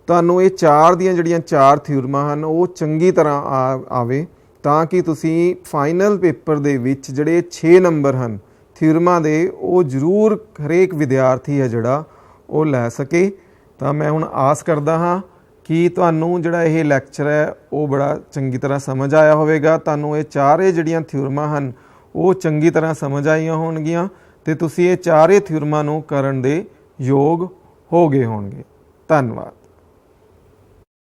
ਤੁਹਾਨੂੰ ਇਹ 4 ਦੀਆਂ ਜਿਹੜੀਆਂ 4 ਥਿਊਰਮਾਂ ਹਨ ਉਹ ਚੰਗੀ ਤਰ੍ਹਾਂ ਆਵੇ ਤਾਂ ਕਿ ਤੁਸੀਂ ਫਾਈਨਲ ਪੇਪਰ ਦੇ ਵਿੱਚ ਜਿਹੜੇ 6 ਨੰਬਰ ਹਨ ਥਿਊਰਮਾਂ ਦੇ ਉਹ ਜ਼ਰੂਰ ਹਰੇਕ ਵਿਦਿਆਰਥੀ ਹੈ ਜਿਹੜਾ ਉਹ ਲੈ ਸਕੇ। ਤਾਂ ਮੈਂ ਹੁਣ ਆਸ ਕਰਦਾ ਹਾਂ ਕਿ ਤੁਹਾਨੂੰ ਜਿਹੜਾ ਇਹ ਲੈਕਚਰ ਹੈ ਉਹ ਬੜਾ ਚੰਗੀ ਤਰ੍ਹਾਂ ਸਮਝ ਆਇਆ ਹੋਵੇਗਾ। ਤੁਹਾਨੂੰ ਇਹ 4 ਜਿਹੜੀਆਂ ਥਿਊਰਮਾਂ ਹਨ ਉਹ ਚੰਗੀ ਤਰ੍ਹਾਂ ਸਮਝ ਆਈਆਂ ਹੋਣਗੀਆਂ ਤੇ ਤੁਸੀਂ ਇਹ 4 ਥਿਊਰਮਾਂ ਨੂੰ ਕਰਨ ਦੇ ਯੋਗ ਹੋ ਗਏ ਹੋਣਗੇ। ਧੰਨਵਾਦ।